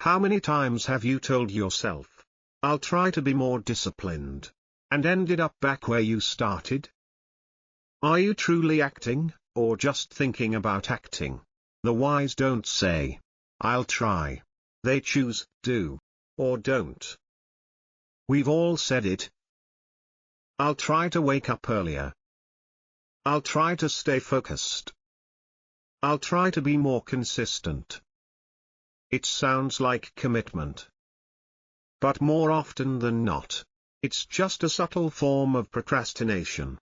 How many times have you told yourself, "I'll try to be more disciplined," and ended up back where you started? Are you truly acting, or just thinking about acting? The wise don't say, "I'll try." They choose, do, or don't. We've all said it. I'll try to wake up earlier. I'll try to stay focused. I'll try to be more consistent. It sounds like commitment. But more often than not, it's just a subtle form of procrastination.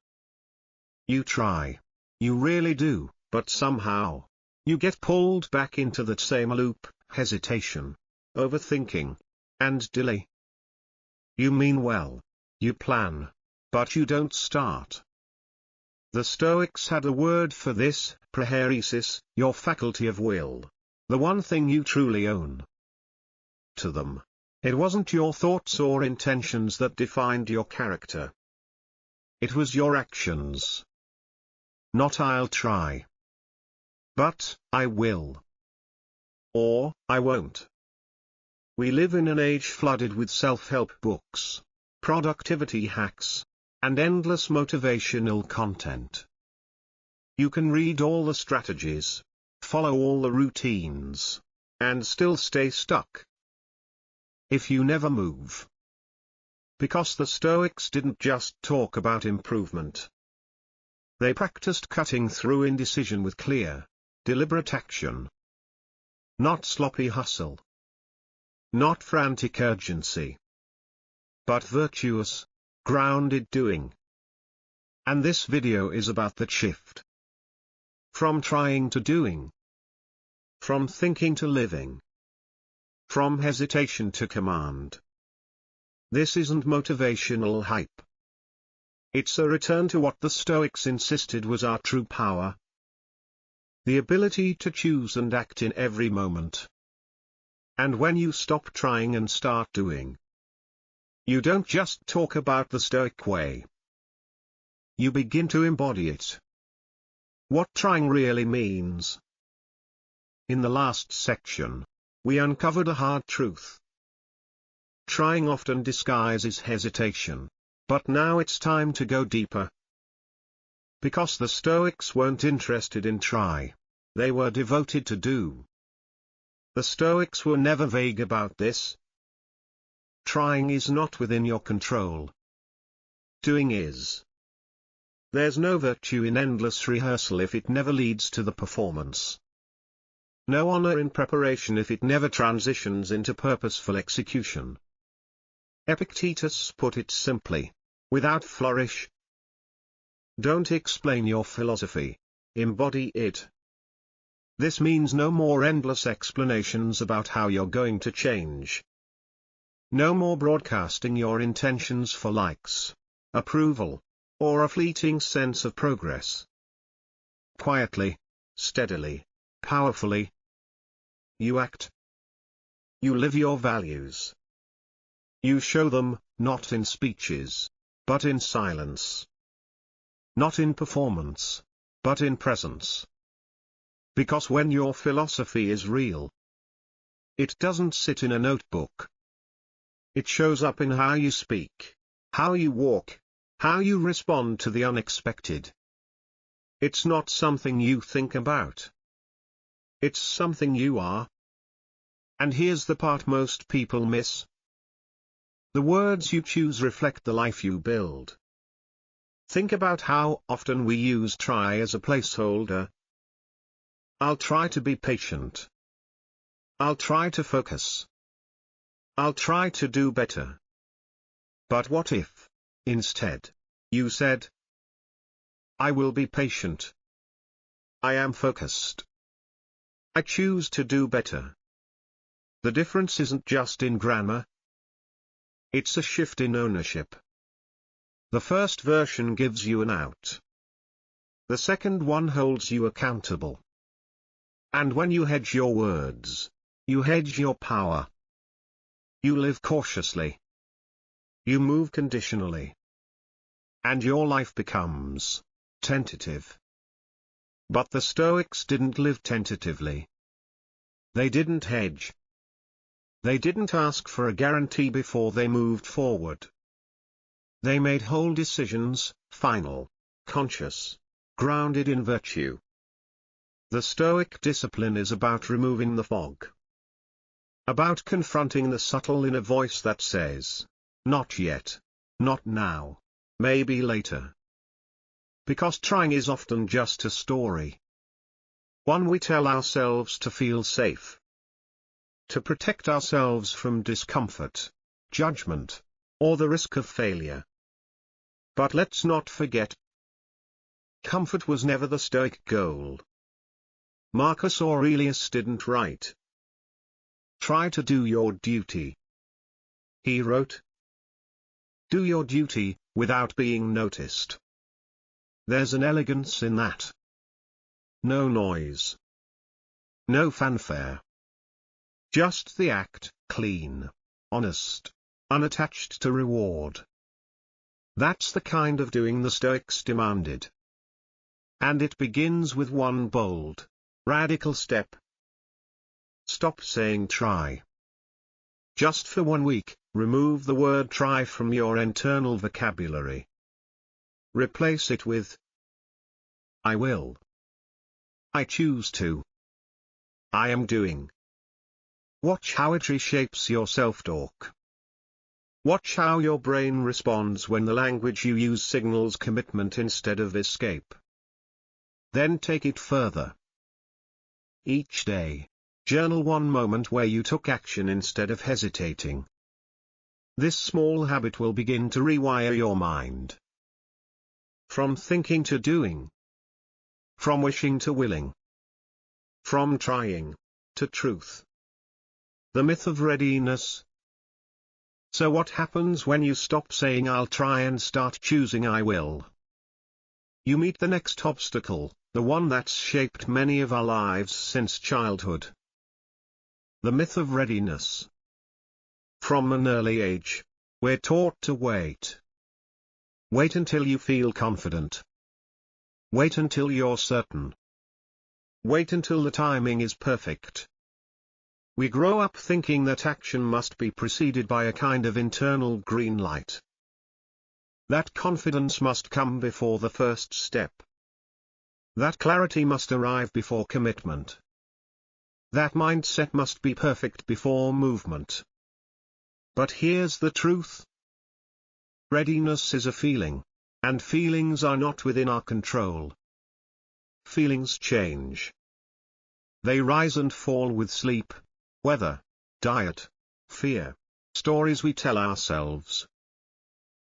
You try. You really do, but somehow, you get pulled back into that same loop: hesitation, overthinking, and delay. You mean well. You plan. But you don't start. The Stoics had a word for this: prohairesis, your faculty of will. The one thing you truly own. To them, it wasn't your thoughts or intentions that defined your character. It was your actions. Not "I'll try," but "I will," or "I won't." We live in an age flooded with self-help books, productivity hacks, and endless motivational content. You can read all the strategies, follow all the routines, and still stay stuck. If you never move. Because the Stoics didn't just talk about improvement. They practiced cutting through indecision with clear, deliberate action. Not sloppy hustle. Not frantic urgency. But virtuous, grounded doing. And this video is about that shift. From trying to doing. From thinking to living. From hesitation to command. This isn't motivational hype. It's a return to what the Stoics insisted was our true power. The ability to choose and act in every moment. And when you stop trying and start doing, you don't just talk about the Stoic way. You begin to embody it. What trying really means. In the last section, we uncovered a hard truth. Trying often disguises hesitation. But now it's time to go deeper. Because the Stoics weren't interested in try. They were devoted to do. The Stoics were never vague about this. Trying is not within your control. Doing is. There's no virtue in endless rehearsal if it never leads to the performance. No honor in preparation if it never transitions into purposeful execution. Epictetus put it simply: without flourish. Don't explain your philosophy, embody it. This means no more endless explanations about how you're going to change. No more broadcasting your intentions for likes, approval, or a fleeting sense of progress. Quietly, steadily, powerfully. You act. You live your values. You show them, not in speeches, but in silence. Not in performance, but in presence. Because when your philosophy is real, it doesn't sit in a notebook. It shows up in how you speak, how you walk, how you respond to the unexpected. It's not something you think about. It's something you are. And here's the part most people miss. The words you choose reflect the life you build. Think about how often we use try as a placeholder. I'll try to be patient. I'll try to focus. I'll try to do better. But what if, instead, you said, I will be patient. I am focused. I choose to do better. The difference isn't just in grammar. It's a shift in ownership. The first version gives you an out. The second one holds you accountable. And when you hedge your words, you hedge your power. You live cautiously. You move conditionally. And your life becomes tentative. But the Stoics didn't live tentatively. They didn't hedge. They didn't ask for a guarantee before they moved forward. They made whole decisions, final, conscious, grounded in virtue. The Stoic discipline is about removing the fog. About confronting the subtle inner voice that says, not yet, not now, maybe later. Because trying is often just a story. One we tell ourselves to feel safe. To protect ourselves from discomfort, judgment, or the risk of failure. But let's not forget, comfort was never the Stoic goal. Marcus Aurelius didn't write, try to do your duty. He wrote, do your duty, without being noticed. There's an elegance in that. No noise. No fanfare. Just the act, clean, honest, unattached to reward. That's the kind of doing the Stoics demanded. And it begins with one bold, radical step. Stop saying try. Just for 1 week, remove the word try from your internal vocabulary. Replace it with I will. I choose to. I am doing. Watch how it reshapes your self-talk. Watch how your brain responds when the language you use signals commitment instead of escape. Then take it further. Each day, journal one moment where you took action instead of hesitating. This small habit will begin to rewire your mind. From thinking to doing. From wishing to willing. From trying, to truth. The myth of readiness. So what happens when you stop saying I'll try and start choosing I will? You meet the next obstacle, the one that's shaped many of our lives since childhood. The myth of readiness. From an early age, we're taught to wait. Wait until you feel confident. Wait until you're certain. Wait until the timing is perfect. We grow up thinking that action must be preceded by a kind of internal green light. That confidence must come before the first step. That clarity must arrive before commitment. That mindset must be perfect before movement. But here's the truth. Readiness is a feeling, and feelings are not within our control. Feelings change. They rise and fall with sleep, weather, diet, fear, stories we tell ourselves.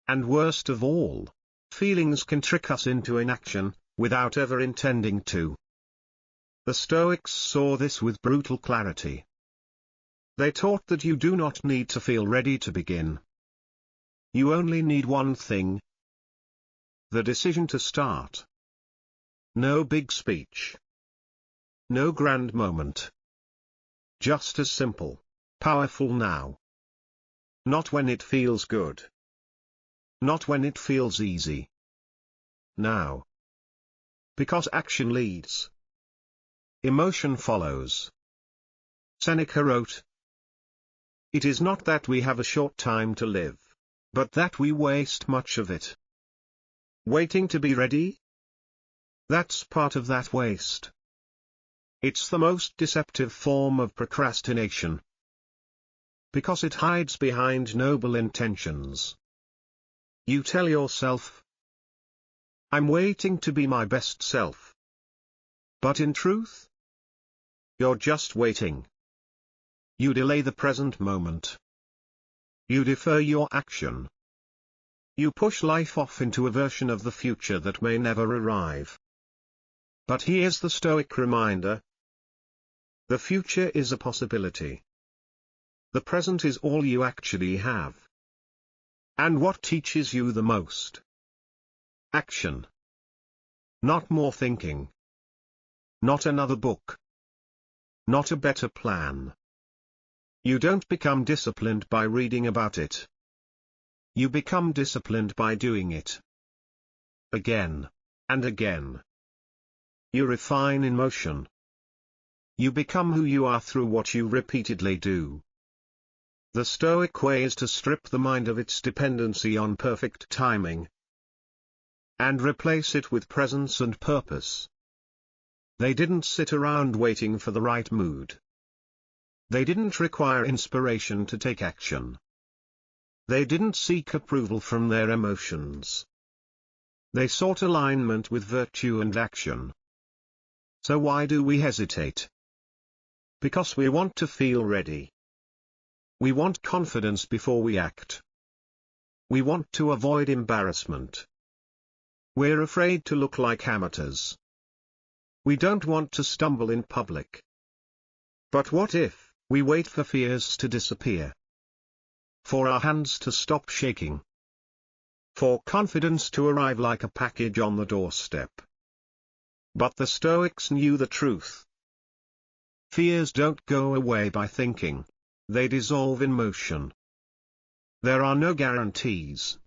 And worst of all, feelings can trick us into inaction, without ever intending to. The Stoics saw this with brutal clarity. They taught that you do not need to feel ready to begin. You only need one thing. The decision to start. No big speech. No grand moment. Just as simple, powerful now. Not when it feels good. Not when it feels easy. Now. Because action leads. Emotion follows. Seneca wrote, it is not that we have a short time to live, but that we waste much of it. Waiting to be ready? That's part of that waste. It's the most deceptive form of procrastination. Because it hides behind noble intentions. You tell yourself, I'm waiting to be my best self. But in truth, you're just waiting. You delay the present moment. You defer your action. You push life off into a version of the future that may never arrive. But here's the Stoic reminder. The future is a possibility. The present is all you actually have. And what teaches you the most? Action. Not more thinking. Not another book. Not a better plan. You don't become disciplined by reading about it. You become disciplined by doing it. Again. And again. You refine in motion. You become who you are through what you repeatedly do. The Stoic way is to strip the mind of its dependency on perfect timing and replace it with presence and purpose. They didn't sit around waiting for the right mood. They didn't require inspiration to take action. They didn't seek approval from their emotions. They sought alignment with virtue and action. So why do we hesitate? Because we want to feel ready. We want confidence before we act. We want to avoid embarrassment. We're afraid to look like amateurs. We don't want to stumble in public. But what if we wait for fears to disappear? For our hands to stop shaking? For confidence to arrive like a package on the doorstep? But the Stoics knew the truth. Fears don't go away by thinking. They dissolve in motion. There are no guarantees.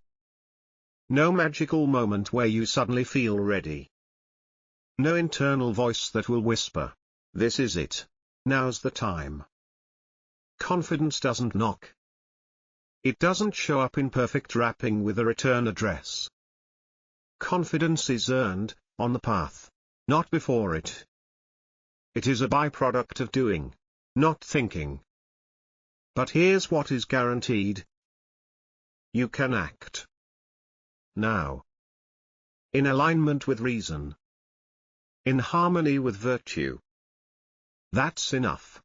No magical moment where you suddenly feel ready. No internal voice that will whisper, "This is it. Now's the time." Confidence doesn't knock. It doesn't show up in perfect wrapping with a return address. Confidence is earned, on the path, not before it. It is a byproduct of doing, not thinking. But here's what is guaranteed. You can act. Now. In alignment with reason. In harmony with virtue. That's enough.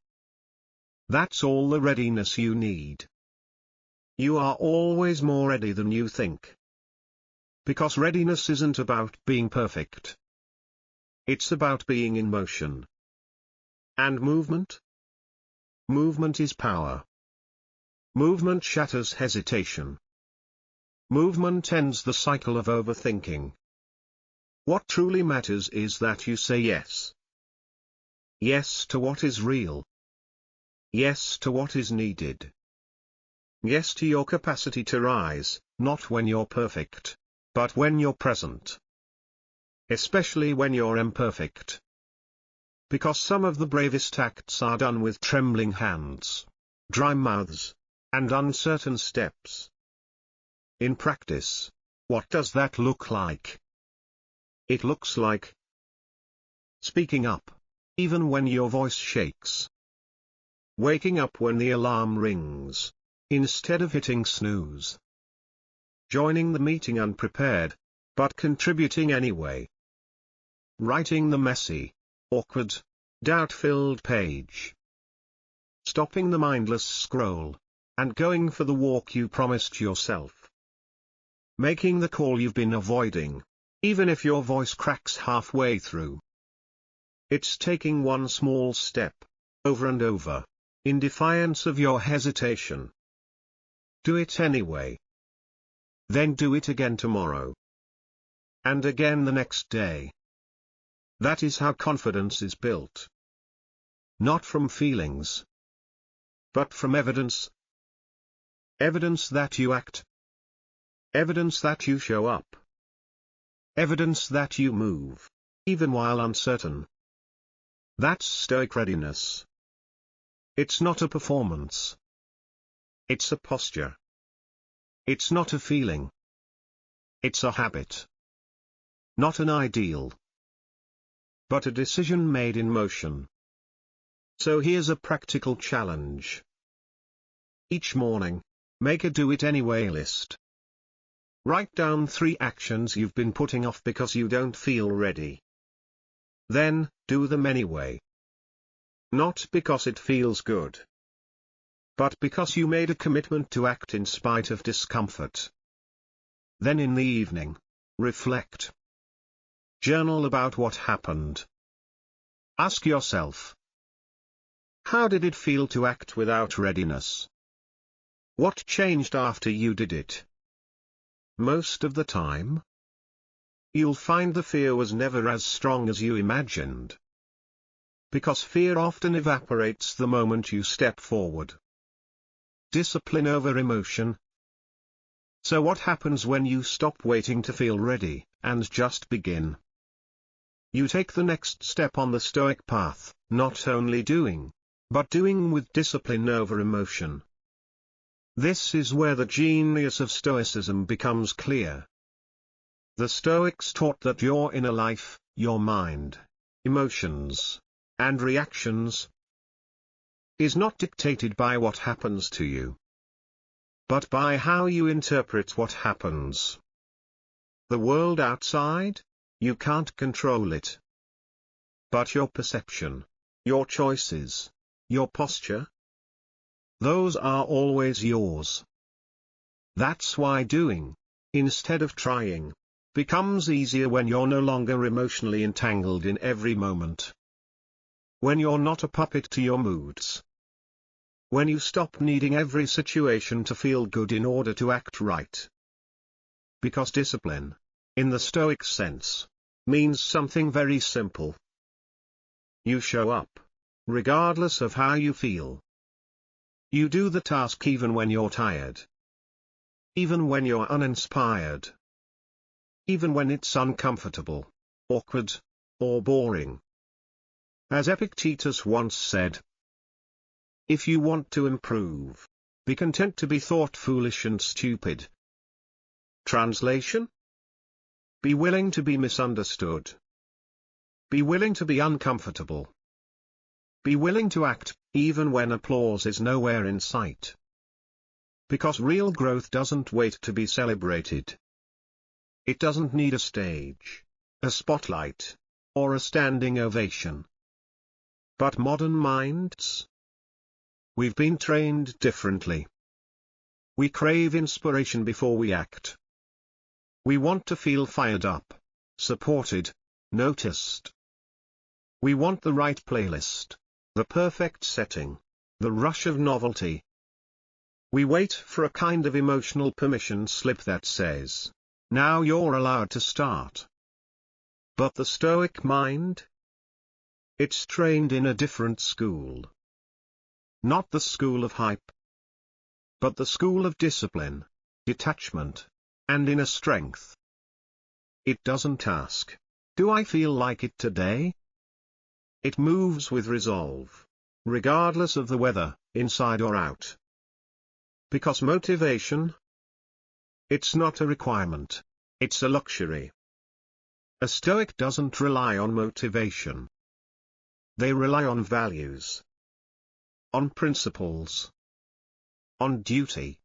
That's all the readiness you need. You are always more ready than you think. Because readiness isn't about being perfect. It's about being in motion. And movement? Movement is power. Movement shatters hesitation. Movement ends the cycle of overthinking. What truly matters is that you say yes. Yes to what is real. Yes to what is needed. Yes to your capacity to rise, not when you're perfect, but when you're present. Especially when you're imperfect. Because some of the bravest acts are done with trembling hands, dry mouths, and uncertain steps. In practice, what does that look like? It looks like speaking up, even when your voice shakes. Waking up when the alarm rings, instead of hitting snooze. Joining the meeting unprepared, but contributing anyway. Writing the messy, awkward, doubt-filled page. Stopping the mindless scroll, and going for the walk you promised yourself. Making the call you've been avoiding, even if your voice cracks halfway through. It's taking one small step, over and over, in defiance of your hesitation. Do it anyway. Then do it again tomorrow. And again the next day. That is how confidence is built. Not from feelings, but from evidence. Evidence that you act. Evidence that you show up. Evidence that you move, even while uncertain. That's Stoic readiness. It's not a performance. It's a posture. It's not a feeling. It's a habit. Not an ideal. But a decision made in motion. So here's a practical challenge. Each morning, make a do-it-anyway list. Write down 3 actions you've been putting off because you don't feel ready. Then, do them anyway. Not because it feels good, but because you made a commitment to act in spite of discomfort. Then in the evening, reflect. Journal about what happened. Ask yourself, how did it feel to act without readiness? What changed after you did it? Most of the time, you'll find the fear was never as strong as you imagined. Because fear often evaporates the moment you step forward. Discipline over emotion. So what happens when you stop waiting to feel ready, and just begin? You take the next step on the Stoic path, not only doing, but doing with discipline over emotion. This is where the genius of Stoicism becomes clear. The Stoics taught that your inner life, your mind, emotions, and reactions, is not dictated by what happens to you, but by how you interpret what happens. The world outside, you can't control it. But your perception, your choices, your posture, those are always yours. That's why doing, instead of trying, becomes easier when you're no longer emotionally entangled in every moment. When you're not a puppet to your moods. When you stop needing every situation to feel good in order to act right. Because discipline, in the Stoic sense, means something very simple. You show up, regardless of how you feel. You do the task even when you're tired. Even when you're uninspired. Even when it's uncomfortable, awkward, or boring. As Epictetus once said, if you want to improve, be content to be thought foolish and stupid. Translation? Be willing to be misunderstood. Be willing to be uncomfortable. Be willing to act, even when applause is nowhere in sight. Because real growth doesn't wait to be celebrated. It doesn't need a stage, a spotlight, or a standing ovation. But modern minds? We've been trained differently. We crave inspiration before we act. We want to feel fired up, supported, noticed. We want the right playlist, the perfect setting, the rush of novelty. We wait for a kind of emotional permission slip that says, now you're allowed to start. But the Stoic mind? It's trained in a different school. Not the school of hype, but the school of discipline, detachment, and inner strength. It doesn't ask, do I feel like it today? It moves with resolve, regardless of the weather, inside or out. Because motivation? It's not a requirement, it's a luxury. A Stoic doesn't rely on motivation. They rely on values. On principles. On duty.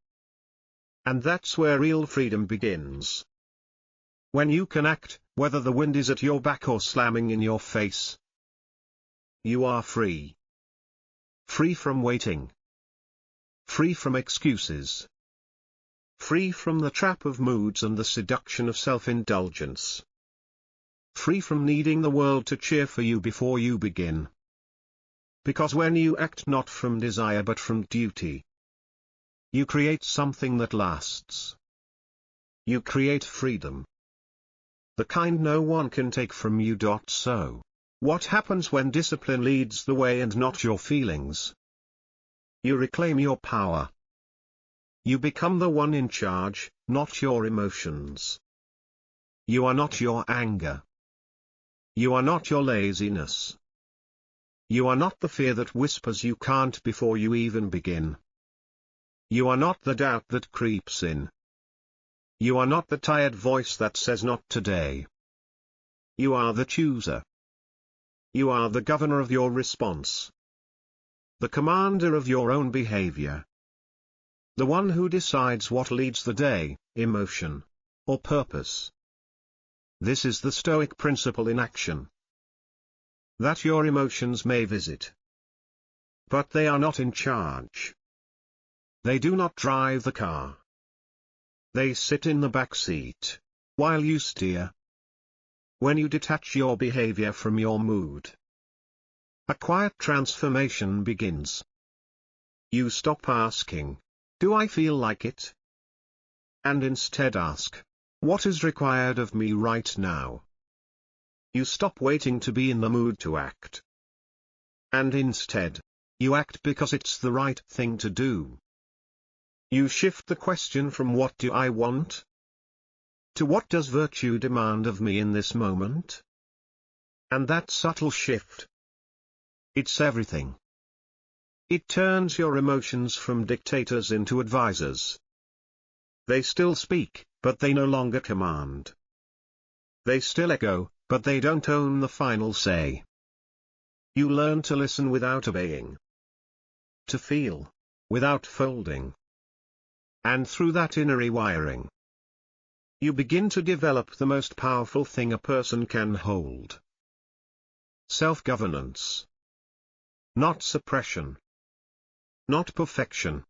And that's where real freedom begins. When you can act, whether the wind is at your back or slamming in your face. You are free. Free from waiting. Free from excuses. Free from the trap of moods and the seduction of self-indulgence. Free from needing the world to cheer for you before you begin. Because when you act not from desire but from duty, you create something that lasts. You create freedom. The kind no one can take from you. So, what happens when discipline leads the way and not your feelings? You reclaim your power. You become the one in charge, not your emotions. You are not your anger. You are not your laziness. You are not the fear that whispers you can't before you even begin. You are not the doubt that creeps in. You are not the tired voice that says not today. You are the chooser. You are the governor of your response. The commander of your own behavior. The one who decides what leads the day, emotion, or purpose. This is the Stoic principle in action. That your emotions may visit. But they are not in charge. They do not drive the car. They sit in the back seat, while you steer. When you detach your behavior from your mood, a quiet transformation begins. You stop asking, do I feel like it? And instead ask, what is required of me right now? You stop waiting to be in the mood to act. And instead, you act because it's the right thing to do. You shift the question from what do I want? To what does virtue demand of me in this moment? And that subtle shift, it's everything. It turns your emotions from dictators into advisors. They still speak, but they no longer command. They still echo, but they don't own the final say. You learn to listen without obeying. To feel, without folding. And through that inner rewiring, you begin to develop the most powerful thing a person can hold. Self-governance. Not suppression. Not perfection.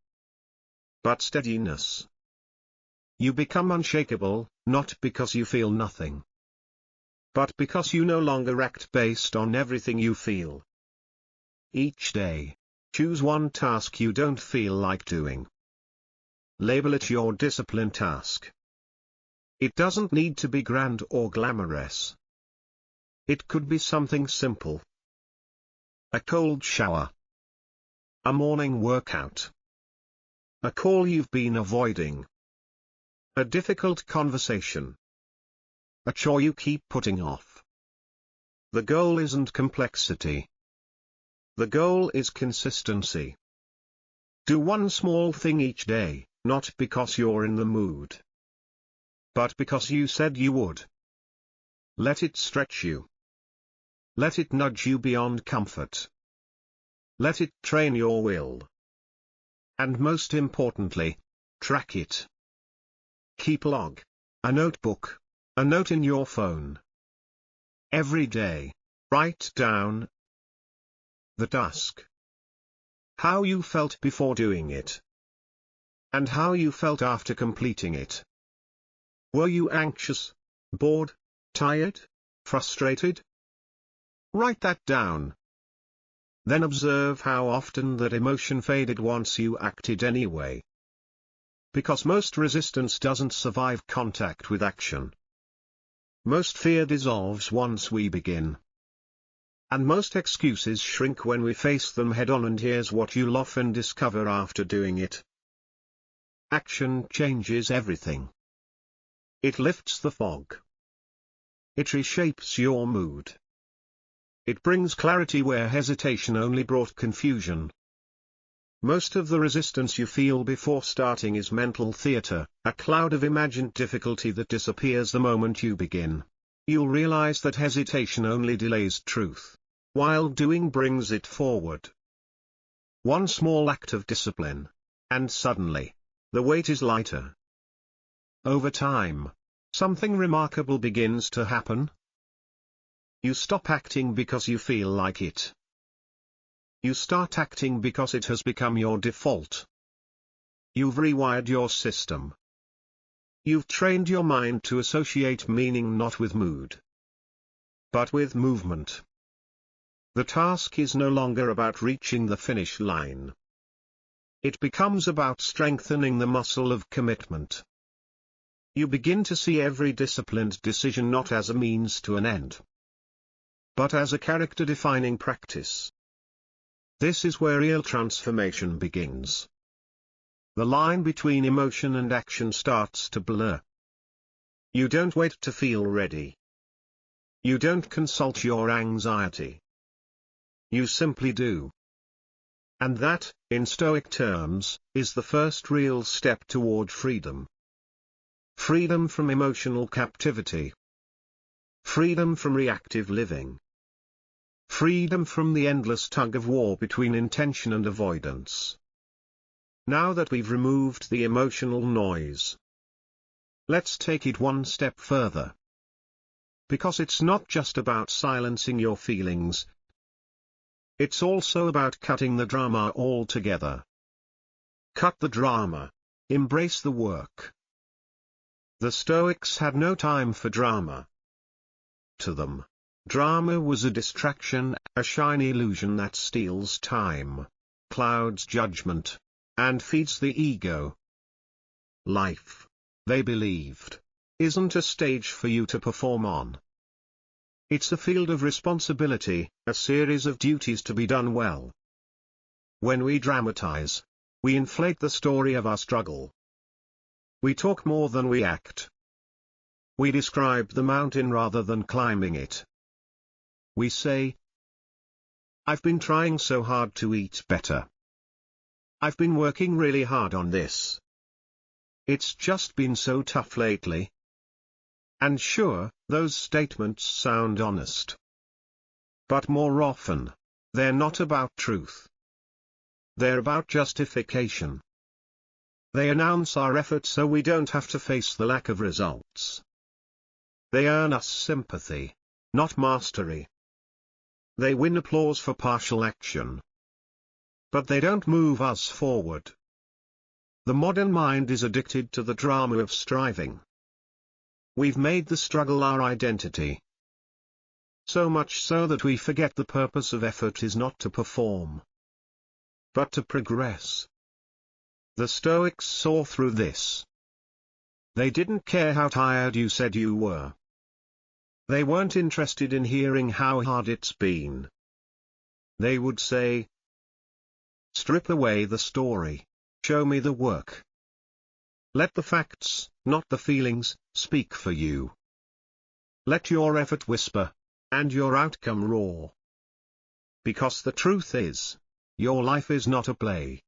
But steadiness. You become unshakable, not because you feel nothing, but because you no longer act based on everything you feel. Each day, choose one task you don't feel like doing. Label it your discipline task. It doesn't need to be grand or glamorous. It could be something simple. A cold shower. A morning workout. A call you've been avoiding. A difficult conversation. A chore you keep putting off. The goal isn't complexity. The goal is consistency. Do one small thing each day, not because you're in the mood, but because you said you would. Let it stretch you. Let it nudge you beyond comfort. Let it train your will. And most importantly, track it. Keep a log, a notebook, a note in your phone. Every day, write down the task. How you felt before doing it. And how you felt after completing it. Were you anxious, bored, tired, frustrated? Write that down. Then observe how often that emotion faded once you acted anyway. Because most resistance doesn't survive contact with action. Most fear dissolves once we begin. And most excuses shrink when we face them head-on, and here's what you'll often discover after doing it. Action changes everything. It lifts the fog. It reshapes your mood. It brings clarity where hesitation only brought confusion. Most of the resistance you feel before starting is mental theater, a cloud of imagined difficulty that disappears the moment you begin. You'll realize that hesitation only delays truth, while doing brings it forward. One small act of discipline, and suddenly, the weight is lighter. Over time, something remarkable begins to happen. You stop acting because you feel like it. You start acting because it has become your default. You've rewired your system. You've trained your mind to associate meaning not with mood, but with movement. The task is no longer about reaching the finish line. It becomes about strengthening the muscle of commitment. You begin to see every disciplined decision not as a means to an end, but as a character-defining practice. This is where real transformation begins. The line between emotion and action starts to blur. You don't wait to feel ready. You don't consult your anxiety. You simply do. And that, in Stoic terms, is the first real step toward freedom. Freedom from emotional captivity. Freedom from reactive living. Freedom from the endless tug-of-war between intention and avoidance. Now that we've removed the emotional noise, let's take it one step further. Because it's not just about silencing your feelings. It's also about cutting the drama altogether. Cut the drama. Embrace the work. The Stoics had no time for drama. To them, drama was a distraction, a shiny illusion that steals time, clouds judgment, and feeds the ego. Life, they believed, isn't a stage for you to perform on. It's a field of responsibility, a series of duties to be done well. When we dramatize, we inflate the story of our struggle. We talk more than we act. We describe the mountain rather than climbing it. We say, "I've been trying so hard to eat better. I've been working really hard on this. It's just been so tough lately. And sure, those statements sound honest. But more often, they're not about truth. They're about justification. They announce our effort so we don't have to face the lack of results. They earn us sympathy, not mastery. They win applause for partial action. But they don't move us forward. The modern mind is addicted to the drama of striving. We've made the struggle our identity. So much so that we forget the purpose of effort is not to perform, but to progress. The Stoics saw through this. They didn't care how tired you said you were. They weren't interested in hearing how hard it's been. They would say, strip away the story, show me the work. Let the facts, not the feelings, speak for you. Let your effort whisper, and your outcome roar. Because the truth is, your life is not a play.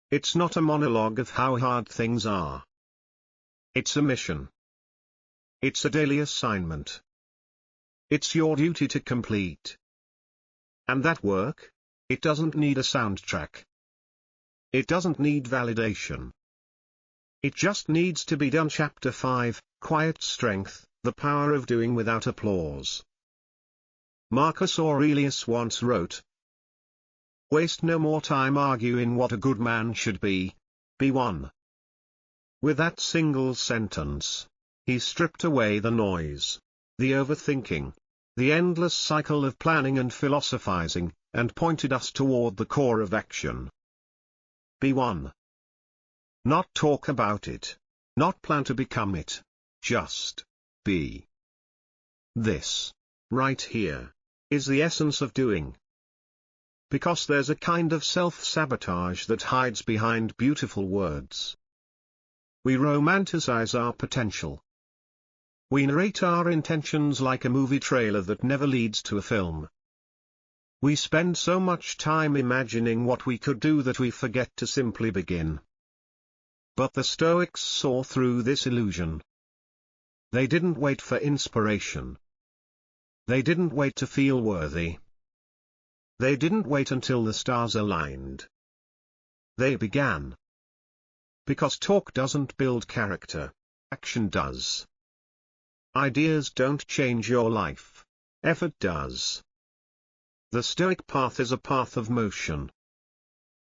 It's not a monologue of how hard things are. It's a mission. It's a daily assignment. It's your duty to complete. And that work, it doesn't need a soundtrack. It doesn't need validation. It just needs to be done. Chapter 5, Quiet Strength, the Power of Doing Without Applause. Marcus Aurelius once wrote, waste no more time arguing what a good man should be one. With that single sentence, he stripped away the noise, the overthinking, the endless cycle of planning and philosophizing, and pointed us toward the core of action. Be one. Not talk about it, not plan to become it, just be. This, right here, is the essence of doing. Because there's a kind of self-sabotage that hides behind beautiful words. We romanticize our potential. We narrate our intentions like a movie trailer that never leads to a film. We spend so much time imagining what we could do that we forget to simply begin. But the Stoics saw through this illusion. They didn't wait for inspiration. They didn't wait to feel worthy. They didn't wait until the stars aligned. They began. Because talk doesn't build character, action does. Ideas don't change your life, effort does. The Stoic path is a path of motion.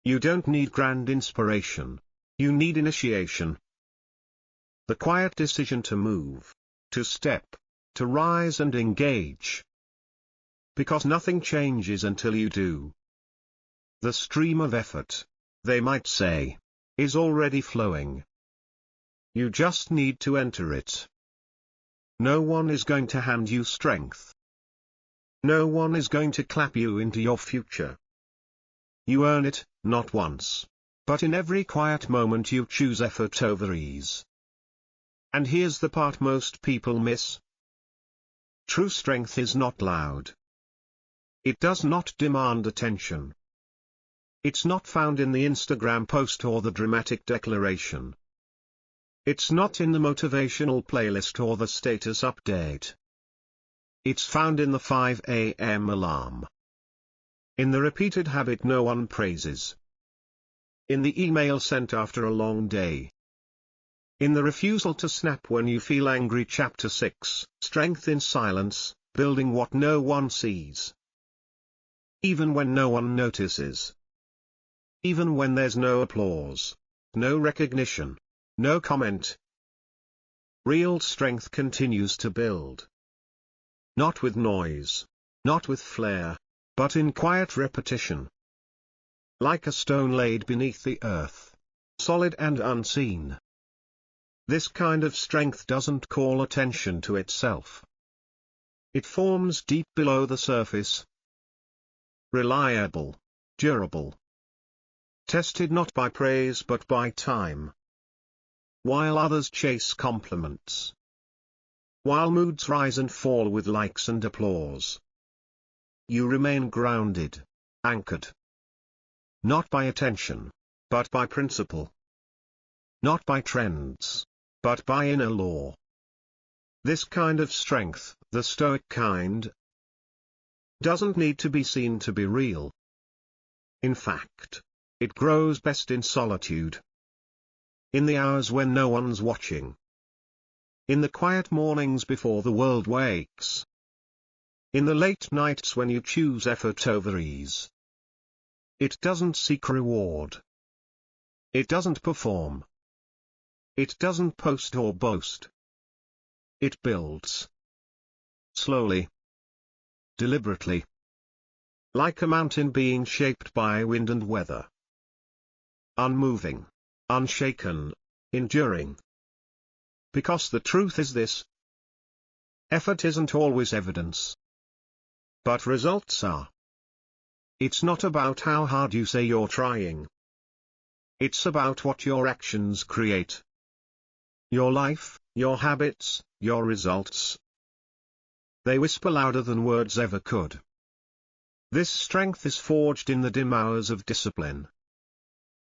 You don't need grand inspiration, you need initiation. The quiet decision to move, to step, to rise and engage. Because nothing changes until you do. The stream of effort, they might say, is already flowing. You just need to enter it. No one is going to hand you strength. No one is going to clap you into your future. You earn it, not once, but in every quiet moment you choose effort over ease. And here's the part most people miss. True strength is not loud. It does not demand attention. It's not found in the Instagram post or the dramatic declaration. It's not in the motivational playlist or the status update. It's found in the 5 a.m. alarm. In the repeated habit no one praises. In the email sent after a long day. In the refusal to snap when you feel angry. Chapter 6, Strength in Silence, Building What No One Sees. Even when no one notices. Even when there's no applause, no recognition, no comment. Real strength continues to build. Not with noise, not with flair, but in quiet repetition. Like a stone laid beneath the earth, solid and unseen. This kind of strength doesn't call attention to itself. It forms deep below the surface. Reliable, durable. Tested not by praise but by time. While others chase compliments. While moods rise and fall with likes and applause. You remain grounded, anchored. Not by attention, but by principle. Not by trends, but by inner law. This kind of strength, the Stoic kind, doesn't need to be seen to be real. In fact, it grows best in solitude. In the hours when no one's watching. In the quiet mornings before the world wakes. In the late nights when you choose effort over ease. It doesn't seek reward. It doesn't perform. It doesn't post or boast. It builds. Slowly. Deliberately. Like a mountain being shaped by wind and weather. Unmoving. Unshaken. Enduring. Because the truth is this. Effort isn't always evidence. But results are. It's not about how hard you say you're trying. It's about what your actions create. Your life, your habits, your results. They whisper louder than words ever could. This strength is forged in the dim hours of discipline.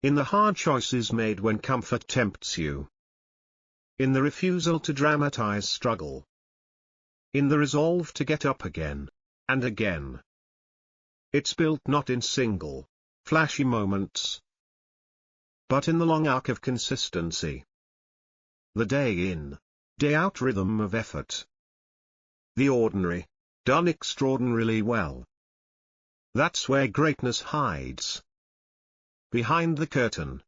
In the hard choices made when comfort tempts you. In the refusal to dramatize struggle. In the resolve to get up again, and again. It's built not in single, flashy moments, but in the long arc of consistency. The day in, day out rhythm of effort. The ordinary, done extraordinarily well. That's where greatness hides. Behind the curtain.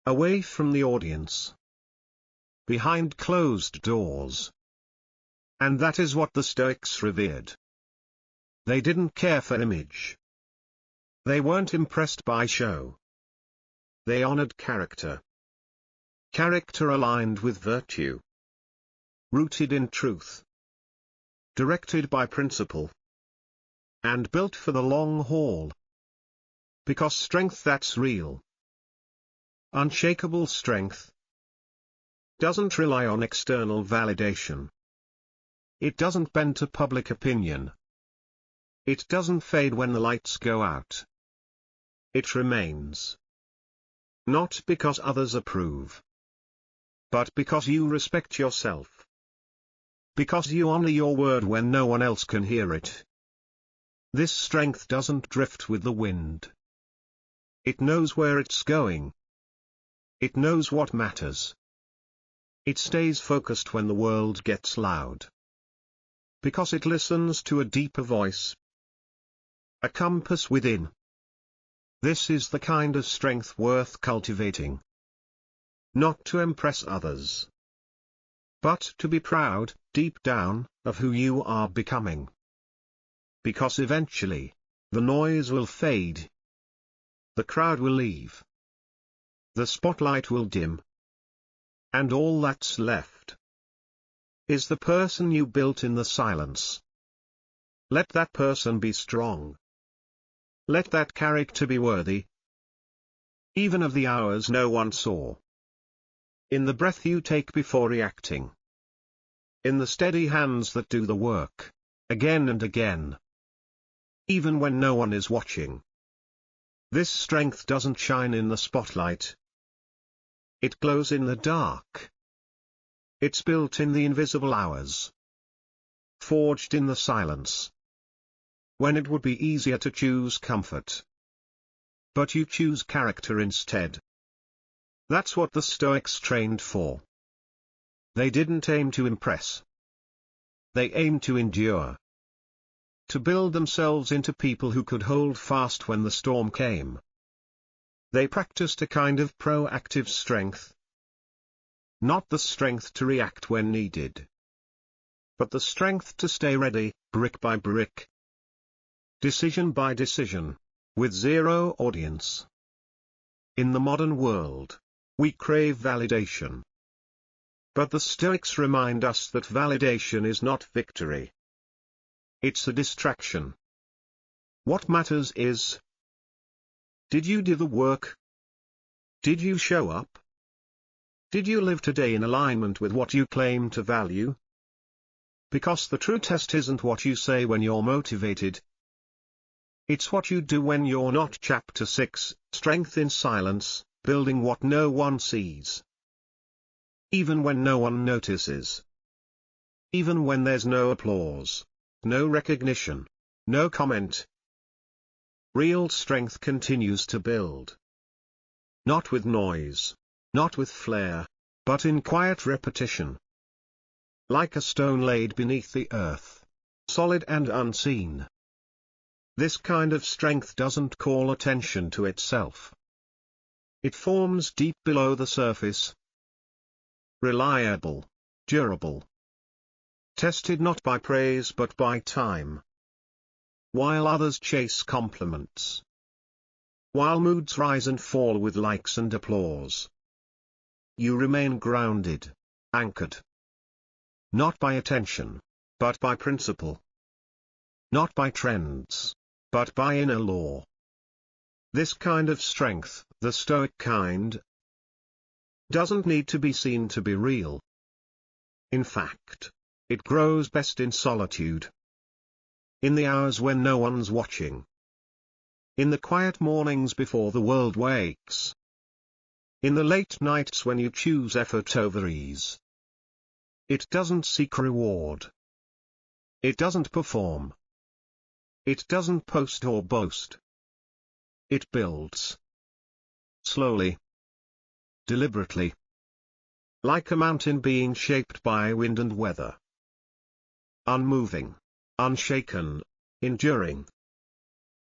Away from the audience. Behind closed doors. And that is what the Stoics revered. They didn't care for image. They weren't impressed by show. They honored character. Character aligned with virtue. Rooted in truth. Directed by principle. And built for the long haul. Because strength that's real. Unshakable strength. Doesn't rely on external validation. It doesn't bend to public opinion. It doesn't fade when the lights go out. It remains. Not because others approve. But because you respect yourself. Because you honor your word when no one else can hear it. This strength doesn't drift with the wind. It knows where it's going. It knows what matters. It stays focused when the world gets loud. Because it listens to a deeper voice. A compass within. This is the kind of strength worth cultivating. Not to impress others. But to be proud, deep down, of who you are becoming. Because eventually, the noise will fade. The crowd will leave. The spotlight will dim. And all that's left is the person you built in the silence. Let that person be strong. Let that character be worthy. Even of the hours no one saw. In the breath you take before reacting. In the steady hands that do the work, again and again. Even when no one is watching. This strength doesn't shine in the spotlight. It glows in the dark. It's built in the invisible hours. Forged in the silence. When it would be easier to choose comfort. But you choose character instead. That's what the Stoics trained for. They didn't aim to impress. They aimed to endure. To build themselves into people who could hold fast when the storm came. They practiced a kind of proactive strength. Not the strength to react when needed. But the strength to stay ready, brick by brick. Decision by decision, with zero audience. In the modern world, we crave validation. But the Stoics remind us that validation is not victory. It's a distraction. What matters is, did you do the work? Did you show up? Did you live today in alignment with what you claim to value? Because the true test isn't what you say when you're motivated. It's what you do when you're not. Chapter 6, Strength in Silence, Building What No One Sees. Even when no one notices. Even when there's no applause, no recognition, no comment. Real strength continues to build. Not with noise, not with flair, but in quiet repetition. Like a stone laid beneath the earth, solid and unseen. This kind of strength doesn't call attention to itself. It forms deep below the surface. Reliable, durable. Tested not by praise but by time. While others chase compliments. While moods rise and fall with likes and applause. You remain grounded, anchored. Not by attention, but by principle. Not by trends, but by inner law. This kind of strength, the Stoic kind, doesn't need to be seen to be real. In fact, it grows best in solitude. In the hours when no one's watching. In the quiet mornings before the world wakes. In the late nights when you choose effort over ease. It doesn't seek reward. It doesn't perform. It doesn't post or boast. It builds. Slowly. Deliberately. Like a mountain being shaped by wind and weather. Unmoving. Unshaken. Enduring.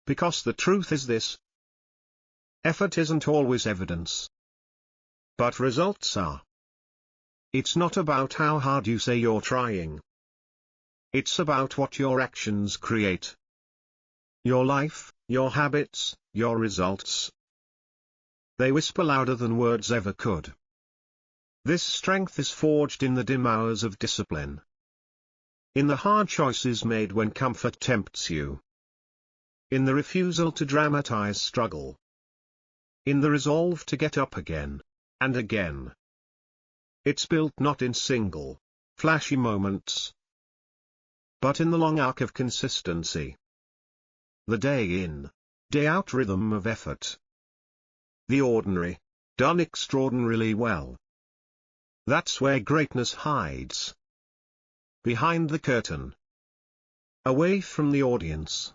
Because the truth is this. Effort isn't always evidence. But results are. It's not about how hard you say you're trying. It's about what your actions create. Your life, your habits, your results. They whisper louder than words ever could. This strength is forged in the dim hours of discipline. In the hard choices made when comfort tempts you. In the refusal to dramatize struggle. In the resolve to get up again, and again. It's built not in single, flashy moments, but in the long arc of consistency. The day in, day out rhythm of effort. The ordinary, done extraordinarily well. That's where greatness hides. Behind the curtain. Away from the audience.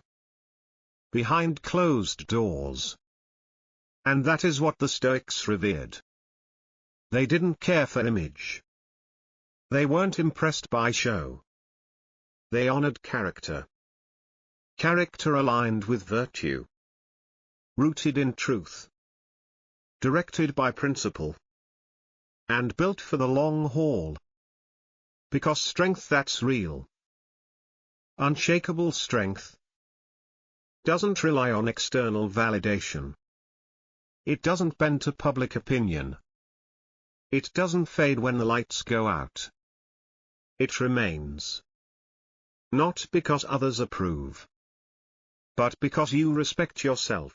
Behind closed doors. And that is what the Stoics revered. They didn't care for image. They weren't impressed by show. They honored character. Character aligned with virtue. Rooted in truth. Directed by principle. And built for the long haul. Because strength that's real. Unshakable strength. Doesn't rely on external validation. It doesn't bend to public opinion. It doesn't fade when the lights go out. It remains. Not because others approve. But because you respect yourself.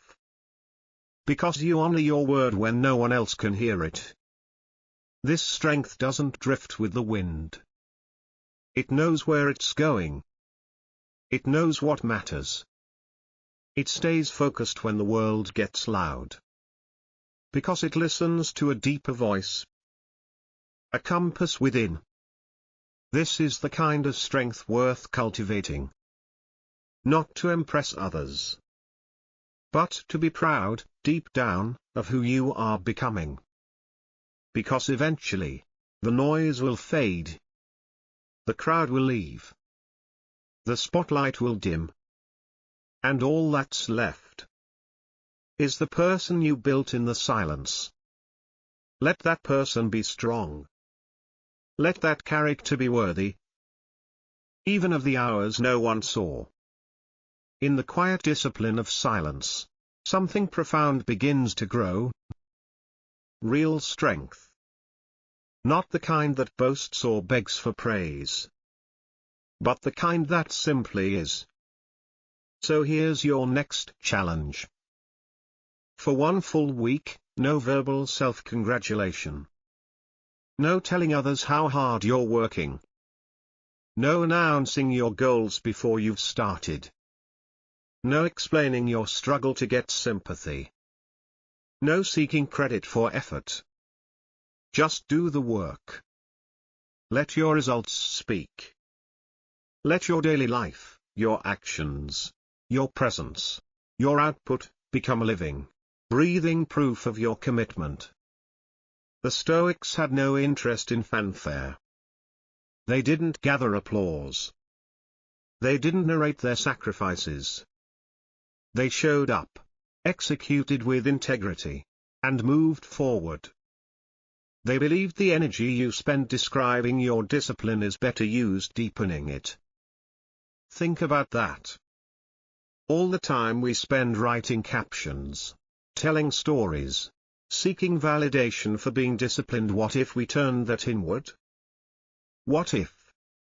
Because you honor your word when no one else can hear it. This strength doesn't drift with the wind. It knows where it's going. It knows what matters. It stays focused when the world gets loud. Because it listens to a deeper voice. A compass within. This is the kind of strength worth cultivating. Not to impress others. But to be proud, deep down, of who you are becoming. Because eventually, the noise will fade. The crowd will leave. The spotlight will dim. And all that's left is the person you built in the silence. Let that person be strong. Let that character be worthy. Even of the hours no one saw. In the quiet discipline of silence, something profound begins to grow. Real strength. Not the kind that boasts or begs for praise. But the kind that simply is. So here's your next challenge. For one full week, no verbal self-congratulation. No telling others how hard you're working. No announcing your goals before you've started. No explaining your struggle to get sympathy. No seeking credit for effort. Just do the work. Let your results speak. Let your daily life, your actions, your presence, your output, become a living, breathing proof of your commitment. The Stoics had no interest in fanfare. They didn't gather applause. They didn't narrate their sacrifices. They showed up, executed with integrity, and moved forward. They believed the energy you spend describing your discipline is better used deepening it. Think about that. All the time we spend writing captions, telling stories, seeking validation for being disciplined, what if we turned that inward? What if,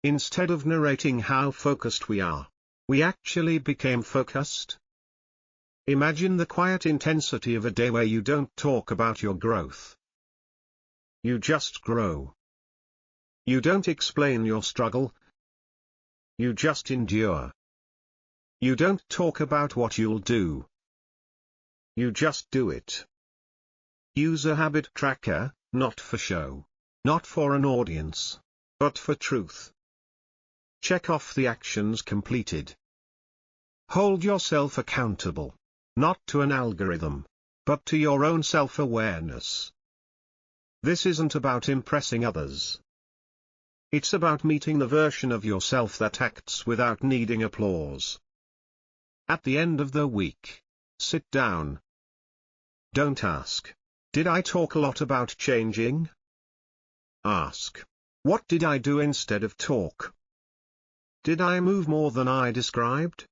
instead of narrating how focused we are, we actually became focused? Imagine the quiet intensity of a day where you don't talk about your growth. You just grow. You don't explain your struggle. You just endure. You don't talk about what you'll do. You just do it. Use a habit tracker, not for show, not for an audience, but for truth. Check off the actions completed. Hold yourself accountable, not to an algorithm, but to your own self-awareness. This isn't about impressing others. It's about meeting the version of yourself that acts without needing applause. At the end of the week, sit down. Don't ask, did I talk a lot about changing? Ask, what did I do instead of talk? Did I move more than I described?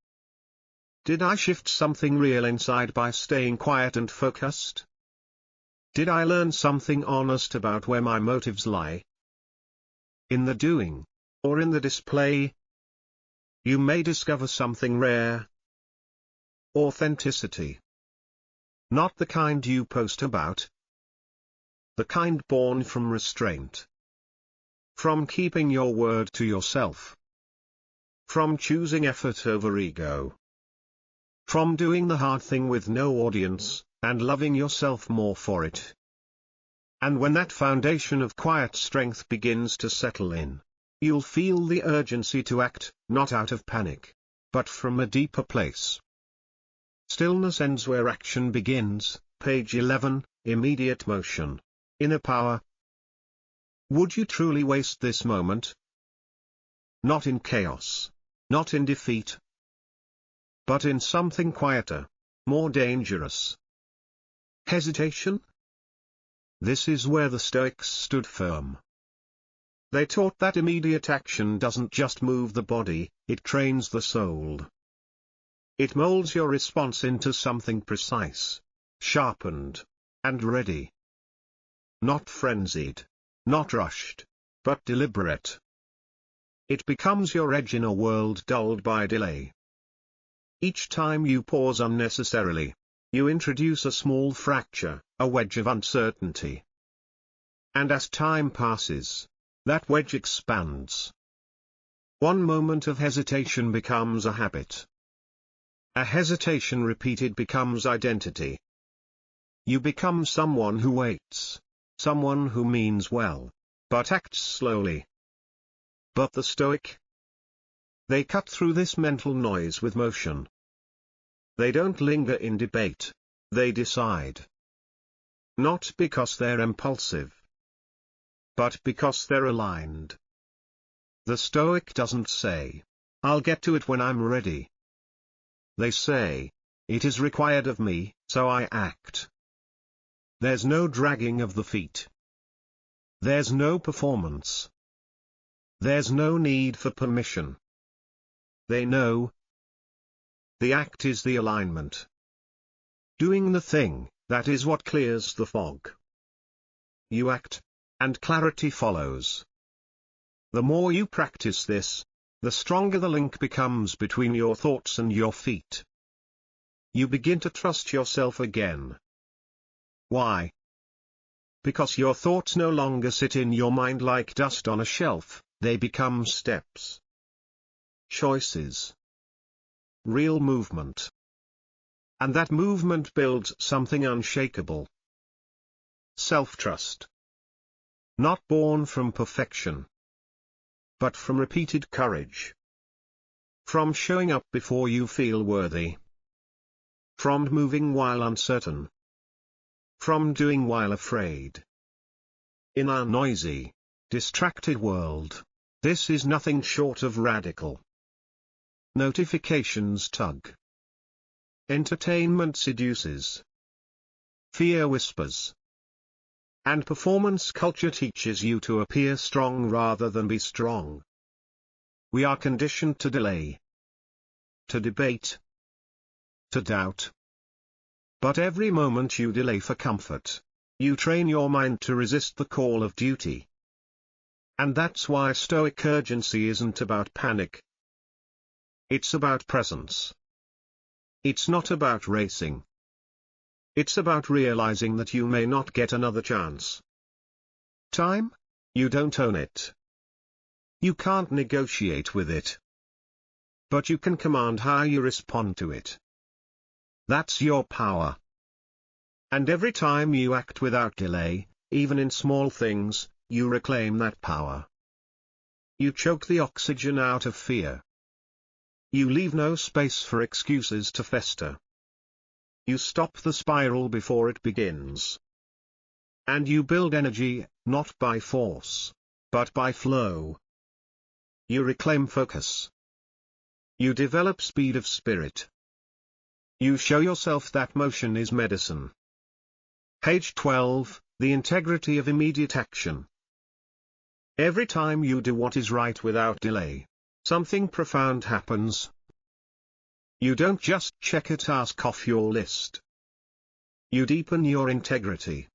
Did I shift something real inside by staying quiet and focused? Did I learn something honest about where my motives lie? In the doing, or in the display? You may discover something rare. Authenticity. Not the kind you post about. The kind born from restraint. From keeping your word to yourself. From choosing effort over ego. From doing the hard thing with no audience, and loving yourself more for it. And when that foundation of quiet strength begins to settle in, you'll feel the urgency to act, not out of panic, but from a deeper place. Stillness ends where action begins, page 11, immediate motion. Inner power. Would you truly waste this moment? Not in chaos, not in defeat, but in something quieter, more dangerous. Hesitation? This is where the Stoics stood firm. They taught that immediate action doesn't just move the body, it trains the soul. It molds your response into something precise, sharpened, and ready. Not frenzied, not rushed, but deliberate. It becomes your edge in a world dulled by delay. Each time you pause unnecessarily, you introduce a small fracture, a wedge of uncertainty. And as time passes, that wedge expands. One moment of hesitation becomes a habit. A hesitation repeated becomes identity. You become someone who waits, someone who means well, but acts slowly. But the Stoic? They cut through this mental noise with motion. They don't linger in debate, they decide. Not because they're impulsive, but because they're aligned. The Stoic doesn't say, I'll get to it when I'm ready. They say, it is required of me, so I act. There's no dragging of the feet. There's no performance. There's no need for permission. They know. The act is the alignment. Doing the thing, that is what clears the fog. You act, and clarity follows. The more you practice this, the stronger the link becomes between your thoughts and your feet. You begin to trust yourself again. Why? Because your thoughts no longer sit in your mind like dust on a shelf, they become steps. Choices. real movement. And that movement builds something unshakable. Self-trust. Not born from perfection, but from repeated courage. From showing up before you feel worthy. From moving while uncertain. From doing while afraid. In our noisy, distracted world, this is nothing short of radical. Notifications tug. Entertainment seduces. Fear whispers. And performance culture teaches you to appear strong rather than be strong. We are conditioned to delay. To debate. To doubt. But every moment you delay for comfort, you train your mind to resist the call of duty. And that's why Stoic urgency isn't about panic. It's about presence. It's not about racing. It's about realizing that you may not get another chance. Time? You don't own it. You can't negotiate with it. But you can command how you respond to it. That's your power. And every time you act without delay, even in small things, you reclaim that power. You choke the oxygen out of fear. You leave no space for excuses to fester. You stop the spiral before it begins. And you build energy, not by force, but by flow. You reclaim focus. You develop speed of spirit. You show yourself that motion is medicine. Page 12, the integrity of immediate action. Every time you do what is right without delay, something profound happens. You don't just check a task off your list. You deepen your integrity.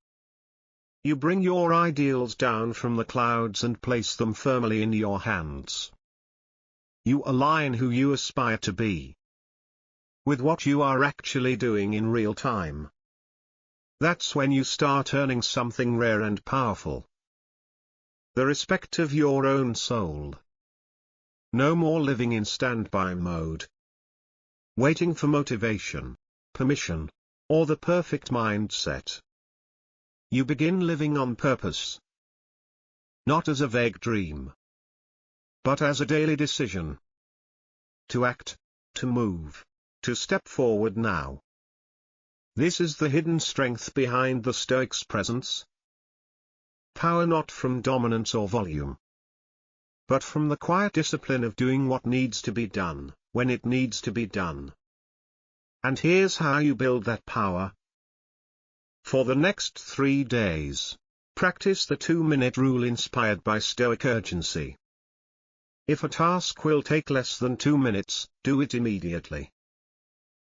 You bring your ideals down from the clouds and place them firmly in your hands. You align who you aspire to be with what you are actually doing in real time. That's when you start earning something rare and powerful. The respect of your own soul. No more living in standby mode. Waiting for motivation, permission, or the perfect mindset. You begin living on purpose. Not as a vague dream, but as a daily decision. To act, to move, to step forward now. This is the hidden strength behind the Stoic's presence. Power not from dominance or volume, but from the quiet discipline of doing what needs to be done, when it needs to be done. And here's how you build that power. For the next 3 days, practice the 2-minute rule inspired by Stoic urgency. If a task will take less than 2 minutes, do it immediately.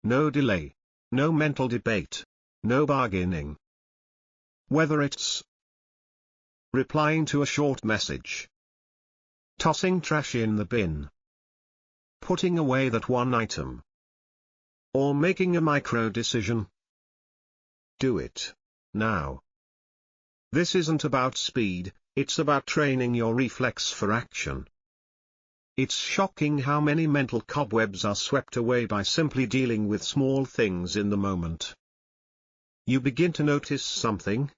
No delay, no mental debate, no bargaining. Whether it's replying to a short message, tossing trash in the bin, putting away that one item, or making a micro-decision. Do it, now. This isn't about speed, it's about training your reflex for action. It's shocking how many mental cobwebs are swept away by simply dealing with small things in the moment. You begin to notice something.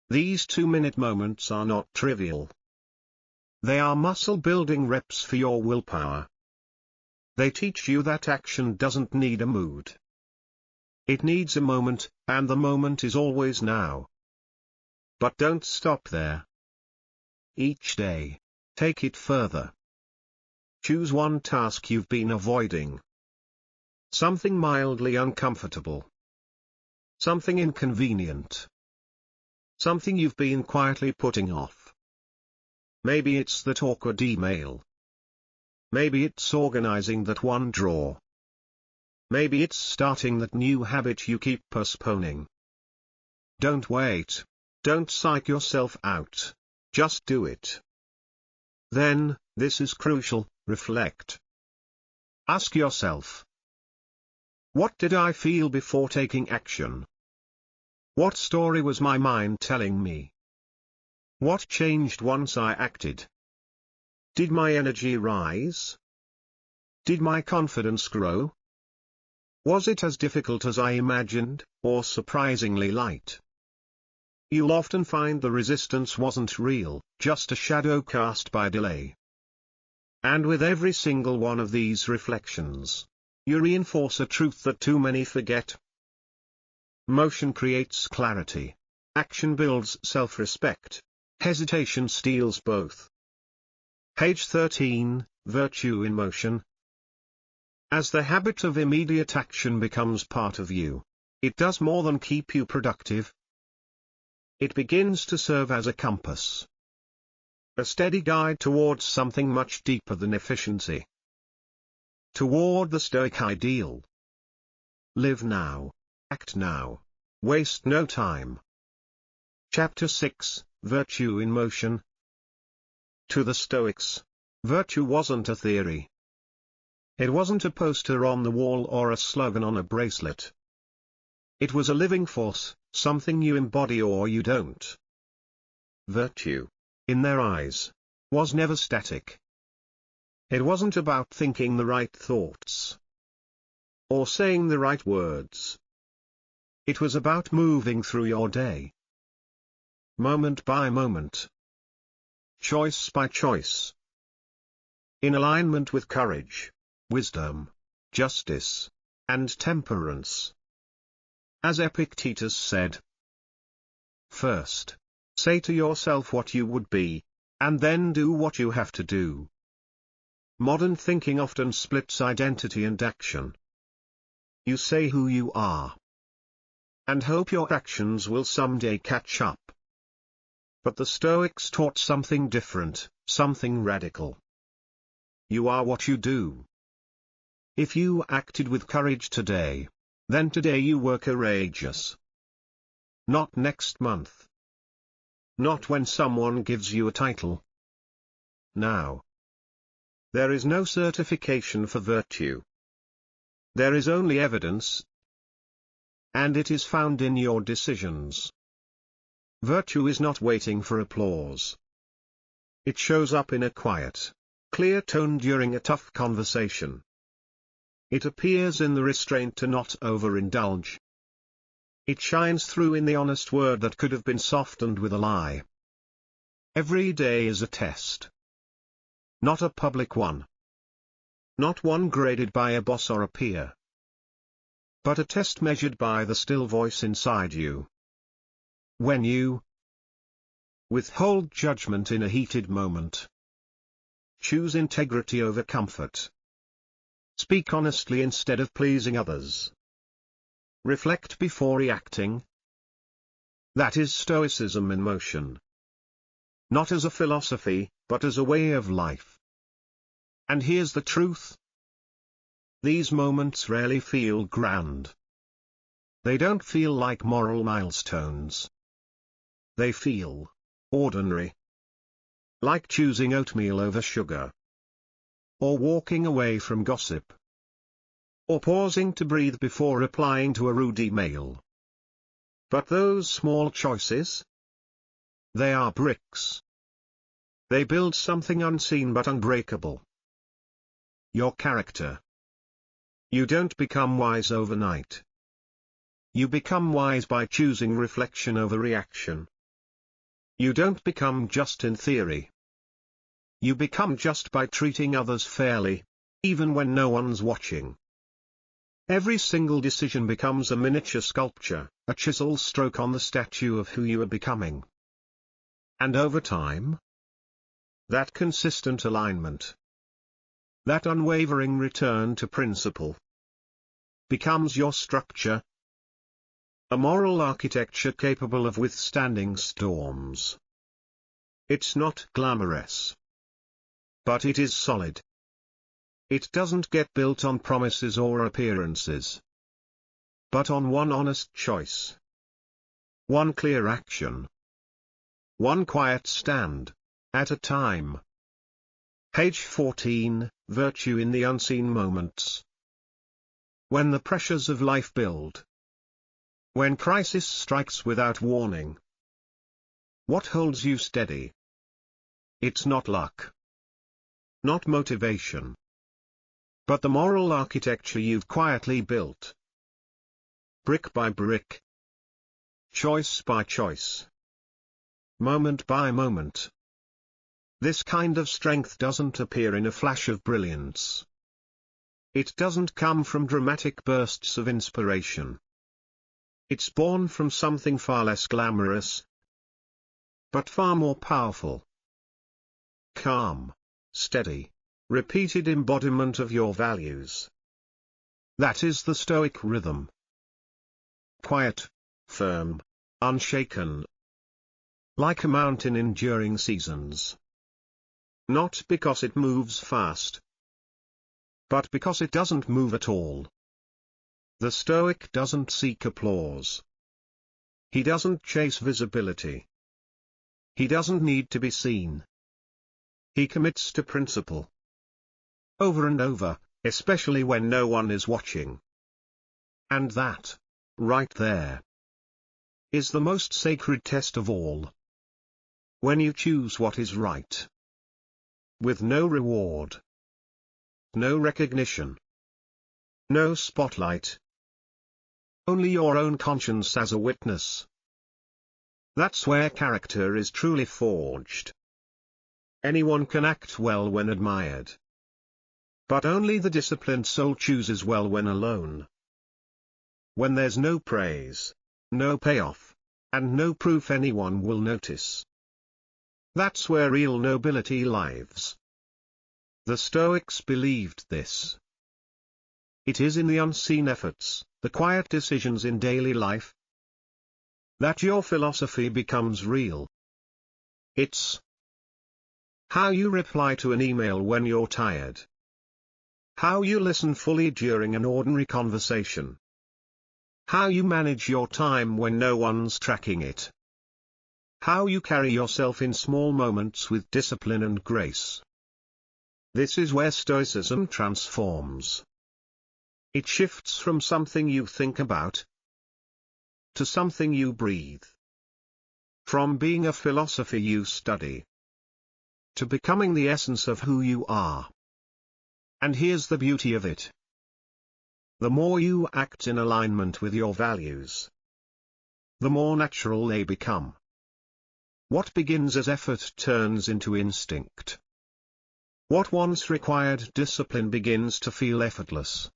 These 2-minute moments are not trivial. They are muscle-building reps for your willpower. They teach you that action doesn't need a mood. It needs a moment, and the moment is always now. But don't stop there. Each day, take it further. Choose one task you've been avoiding. Something mildly uncomfortable. Something inconvenient. Something you've been quietly putting off. Maybe it's that awkward email. Maybe it's organizing that one drawer. Maybe it's starting that new habit you keep postponing. Don't wait. Don't psych yourself out. Just do it. Then, this is crucial, reflect. Ask yourself. What did I feel before taking action? What story was my mind telling me? What changed once I acted? Did my energy rise? Did my confidence grow? Was it as difficult as I imagined, or surprisingly light? You'll often find the resistance wasn't real, just a shadow cast by delay. And with every single one of these reflections, you reinforce a truth that too many forget. Motion creates clarity. Action builds self-respect. Hesitation steals both. Page 13, Virtue in Motion. As the habit of immediate action becomes part of you, it does more than keep you productive. It begins to serve as a compass. A steady guide towards something much deeper than efficiency. Toward the Stoic ideal. Live now. Act now. Waste no time. Chapter 6, Virtue in Motion. To the Stoics, virtue wasn't a theory. It wasn't a poster on the wall or a slogan on a bracelet. It was a living force, something you embody or you don't. Virtue, in their eyes, was never static. It wasn't about thinking the right thoughts, or saying the right words. It was about moving through your day, moment by moment, choice by choice, in alignment with courage, wisdom, justice, and temperance. As Epictetus said, first, say to yourself what you would be, and then do what you have to do. Modern thinking often splits identity and action. You say who you are, and hope your actions will someday catch up. But the Stoics taught something different, something radical. You are what you do. If you acted with courage today, then today you were courageous. Not next month. Not when someone gives you a title. Now. There is no certification for virtue. There is only evidence, and it is found in your decisions. Virtue is not waiting for applause. It shows up in a quiet, clear tone during a tough conversation. It appears in the restraint to not overindulge. It shines through in the honest word that could have been softened with a lie. Every day is a test. Not a public one. Not one graded by a boss or a peer. But a test measured by the still voice inside you. When you withhold judgment in a heated moment, choose integrity over comfort, speak honestly instead of pleasing others, reflect before reacting. That is Stoicism in motion. Not as a philosophy, but as a way of life. And here's the truth. These moments rarely feel grand. They don't feel like moral milestones. They feel ordinary. Like choosing oatmeal over sugar. Or walking away from gossip. Or pausing to breathe before replying to a rude email. But those small choices? They are bricks. They build something unseen but unbreakable. Your character. You don't become wise overnight. You become wise by choosing reflection over reaction. You don't become just in theory. You become just by treating others fairly, even when no one's watching. Every single decision becomes a miniature sculpture, a chisel stroke on the statue of who you are becoming. And over time, that consistent alignment, that unwavering return to principle, becomes your structure. A moral architecture capable of withstanding storms. It's not glamorous, but it is solid. It doesn't get built on promises or appearances, but on one honest choice. One clear action. One quiet stand, at a time. Page 14, Virtue in the Unseen Moments. When the pressures of life build. When crisis strikes without warning. What holds you steady? It's not luck. Not motivation. but the moral architecture you've quietly built. Brick by brick. Choice by choice. Moment by moment. This kind of strength doesn't appear in a flash of brilliance. It doesn't come from dramatic bursts of inspiration. It's born from something far less glamorous, but far more powerful. Calm, steady, repeated embodiment of your values. That is the Stoic rhythm. Quiet, firm, unshaken. Like a mountain enduring seasons. Not because it moves fast, but because it doesn't move at all. The Stoic doesn't seek applause. He doesn't chase visibility. He doesn't need to be seen. He commits to principle. Over and over, especially when no one is watching. And that, right there, is the most sacred test of all. When you choose what is right, with no reward, no recognition, no spotlight, only your own conscience as a witness. That's where character is truly forged. Anyone can act well when admired. But only the disciplined soul chooses well when alone. When there's no praise, no payoff, and no proof anyone will notice. That's where real nobility lives. The Stoics believed this. It is in the unseen efforts, the quiet decisions in daily life, that your philosophy becomes real. It's how you reply to an email when you're tired. How you listen fully during an ordinary conversation. How you manage your time when no one's tracking it. How you carry yourself in small moments with discipline and grace. This is where Stoicism transforms. It shifts from something you think about to something you breathe. From being a philosophy you study to becoming the essence of who you are. And here's the beauty of it. The more you act in alignment with your values, the more natural they become. What begins as effort turns into instinct. What once required discipline begins to feel effortless.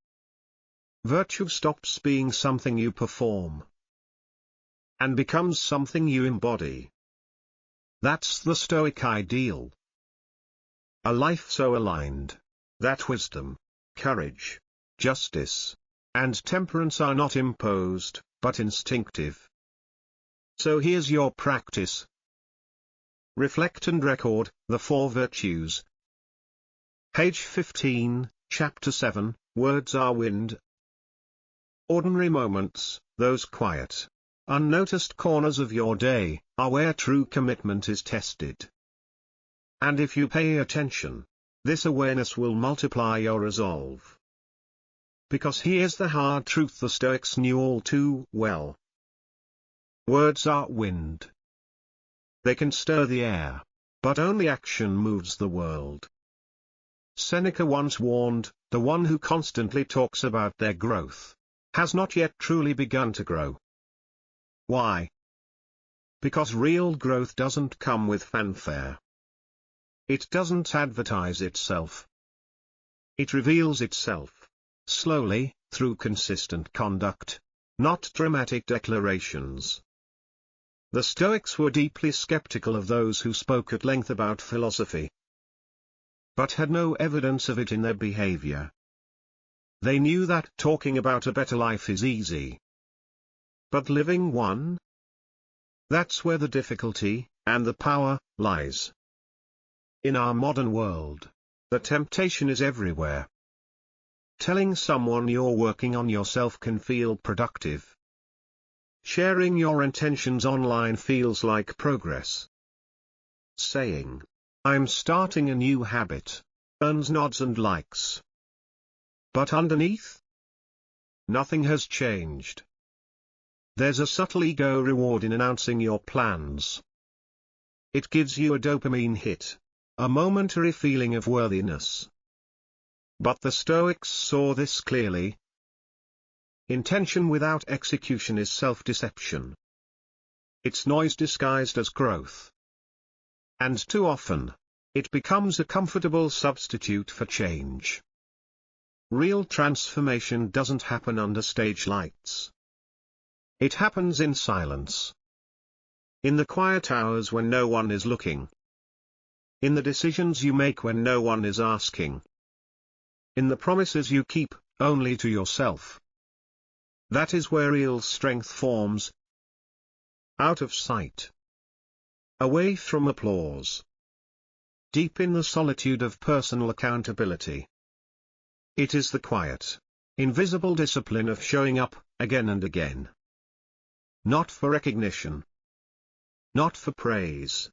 Virtue stops being something you perform and becomes something you embody. That's the Stoic ideal. A life so aligned that wisdom, courage, justice, and temperance are not imposed, but instinctive. So here's your practice. Reflect and record the 4 virtues. Page 15, Chapter 7, Words are wind. Ordinary moments, those quiet, unnoticed corners of your day, are where true commitment is tested. And if you pay attention, this awareness will multiply your resolve. Because here's the hard truth the Stoics knew all too well. Words are wind. They can stir the air, but only action moves the world. Seneca once warned, the one who constantly talks about their growth has not yet truly begun to grow. Why? Because real growth doesn't come with fanfare. It doesn't advertise itself. It reveals itself, slowly, through consistent conduct, not dramatic declarations. The Stoics were deeply skeptical of those who spoke at length about philosophy, but had no evidence of it in their behavior. They knew that talking about a better life is easy. But living one? That's where the difficulty, and the power, lies. In our modern world, the temptation is everywhere. Telling someone you're working on yourself can feel productive. Sharing your intentions online feels like progress. Saying, "I'm starting a new habit," earns nods and likes. But underneath? Nothing has changed. There's a subtle ego reward in announcing your plans. It gives you a dopamine hit, a momentary feeling of worthiness. But the Stoics saw this clearly. Intention without execution is self-deception. It's noise disguised as growth. And too often, it becomes a comfortable substitute for change. Real transformation doesn't happen under stage lights. It happens in silence. In the quiet hours when no one is looking. In the decisions you make when no one is asking. In the promises you keep, only to yourself. That is where real strength forms. Out of sight. Away from applause. Deep in the solitude of personal accountability. It is the quiet, invisible discipline of showing up, again and again. Not for recognition. Not for praise.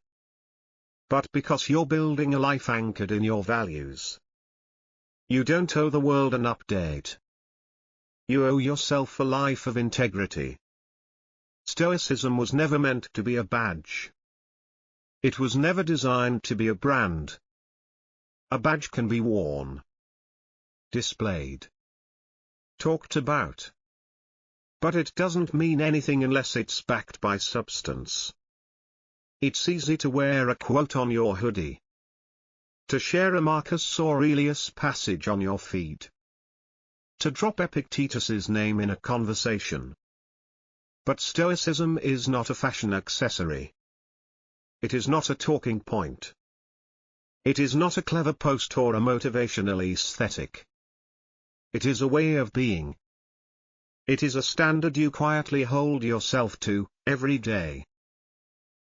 But because you're building a life anchored in your values. You don't owe the world an update. You owe yourself a life of integrity. Stoicism was never meant to be a badge. It was never designed to be a brand. A badge can be worn, displayed, talked about. But it doesn't mean anything unless it's backed by substance. It's easy to wear a quote on your hoodie. To share a Marcus Aurelius passage on your feed. To drop Epictetus's name in a conversation. But Stoicism is not a fashion accessory. It is not a talking point. It is not a clever post or a motivational aesthetic. It is a way of being. It is a standard you quietly hold yourself to, every day.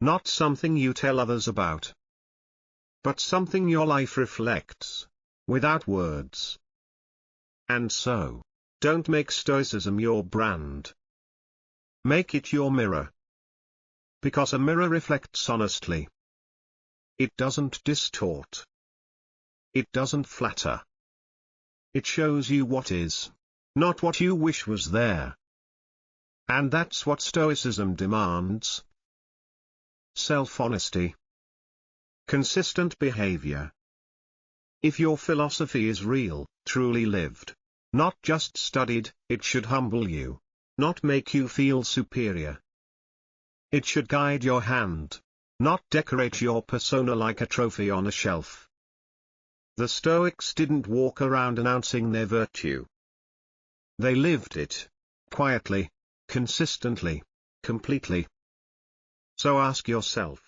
Not something you tell others about. But something your life reflects, without words. And so, don't make Stoicism your brand. Make it your mirror. Because a mirror reflects honestly. It doesn't distort. It doesn't flatter. It shows you what is, not what you wish was there. And that's what Stoicism demands. Self-honesty. Consistent behavior. If your philosophy is real, truly lived, not just studied, it should humble you, not make you feel superior. It should guide your hand, not decorate your persona like a trophy on a shelf. The Stoics didn't walk around announcing their virtue. They lived it, quietly, consistently, completely. So ask yourself,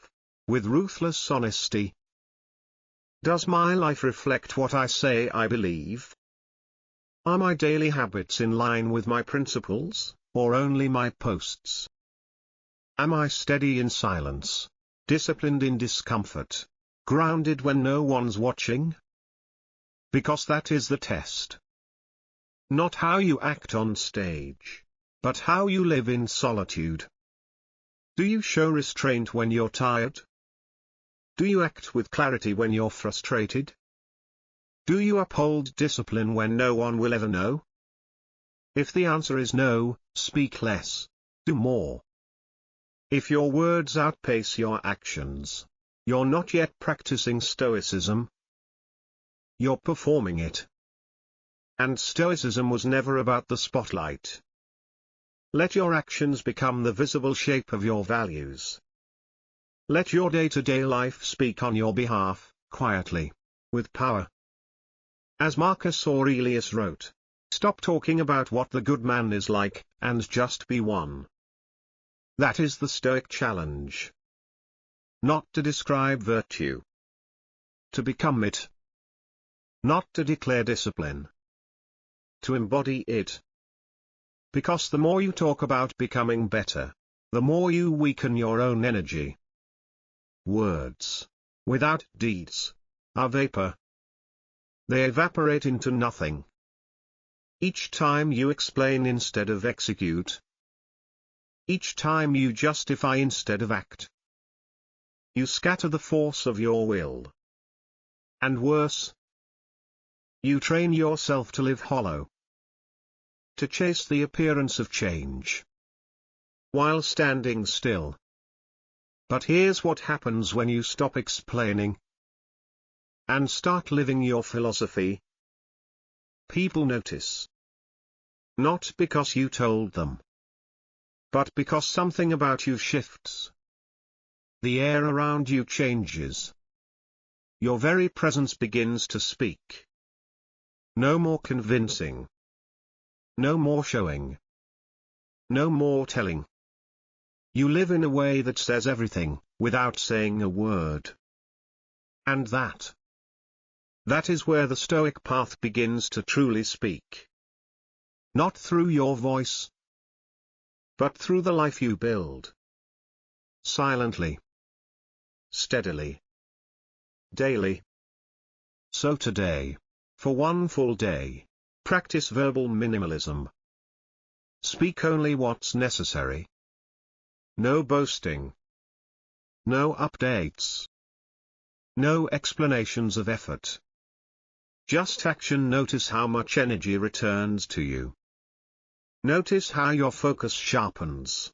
with ruthless honesty, does my life reflect what I say I believe? Are my daily habits in line with my principles, or only my posts? Am I steady in silence, disciplined in discomfort, grounded when no one's watching? Because that is the test. Not how you act on stage, but how you live in solitude. Do you show restraint when you're tired? Do you act with clarity when you're frustrated? Do you uphold discipline when no one will ever know? If the answer is no, speak less, do more. If your words outpace your actions, you're not yet practicing Stoicism. You're performing it. And Stoicism was never about the spotlight. Let your actions become the visible shape of your values. Let your day-to-day life speak on your behalf, quietly, with power. As Marcus Aurelius wrote, stop talking about what the good man is like, and just be one. That is the Stoic challenge. Not to describe virtue. To become it. Not to declare discipline. To embody it. Because the more you talk about becoming better, the more you weaken your own energy. Words, without deeds, are vapor. They evaporate into nothing. Each time you explain instead of execute. Each time you justify instead of act. You scatter the force of your will. And worse, you train yourself to live hollow. To chase the appearance of change. While standing still. But here's what happens when you stop explaining. And start living your philosophy. people notice. Not because you told them, but because something about you shifts. The air around you changes. Your very presence begins to speak. No more convincing. No more showing. No more telling. You live in a way that says everything, without saying a word. And that is where the Stoic path begins to truly speak. Not through your voice, but through the life you build. Silently. Steadily. Daily. So today, for one full day, practice verbal minimalism. Speak only what's necessary. No boasting. No updates. No explanations of effort. Just action. Notice how much energy returns to you. Notice how your focus sharpens.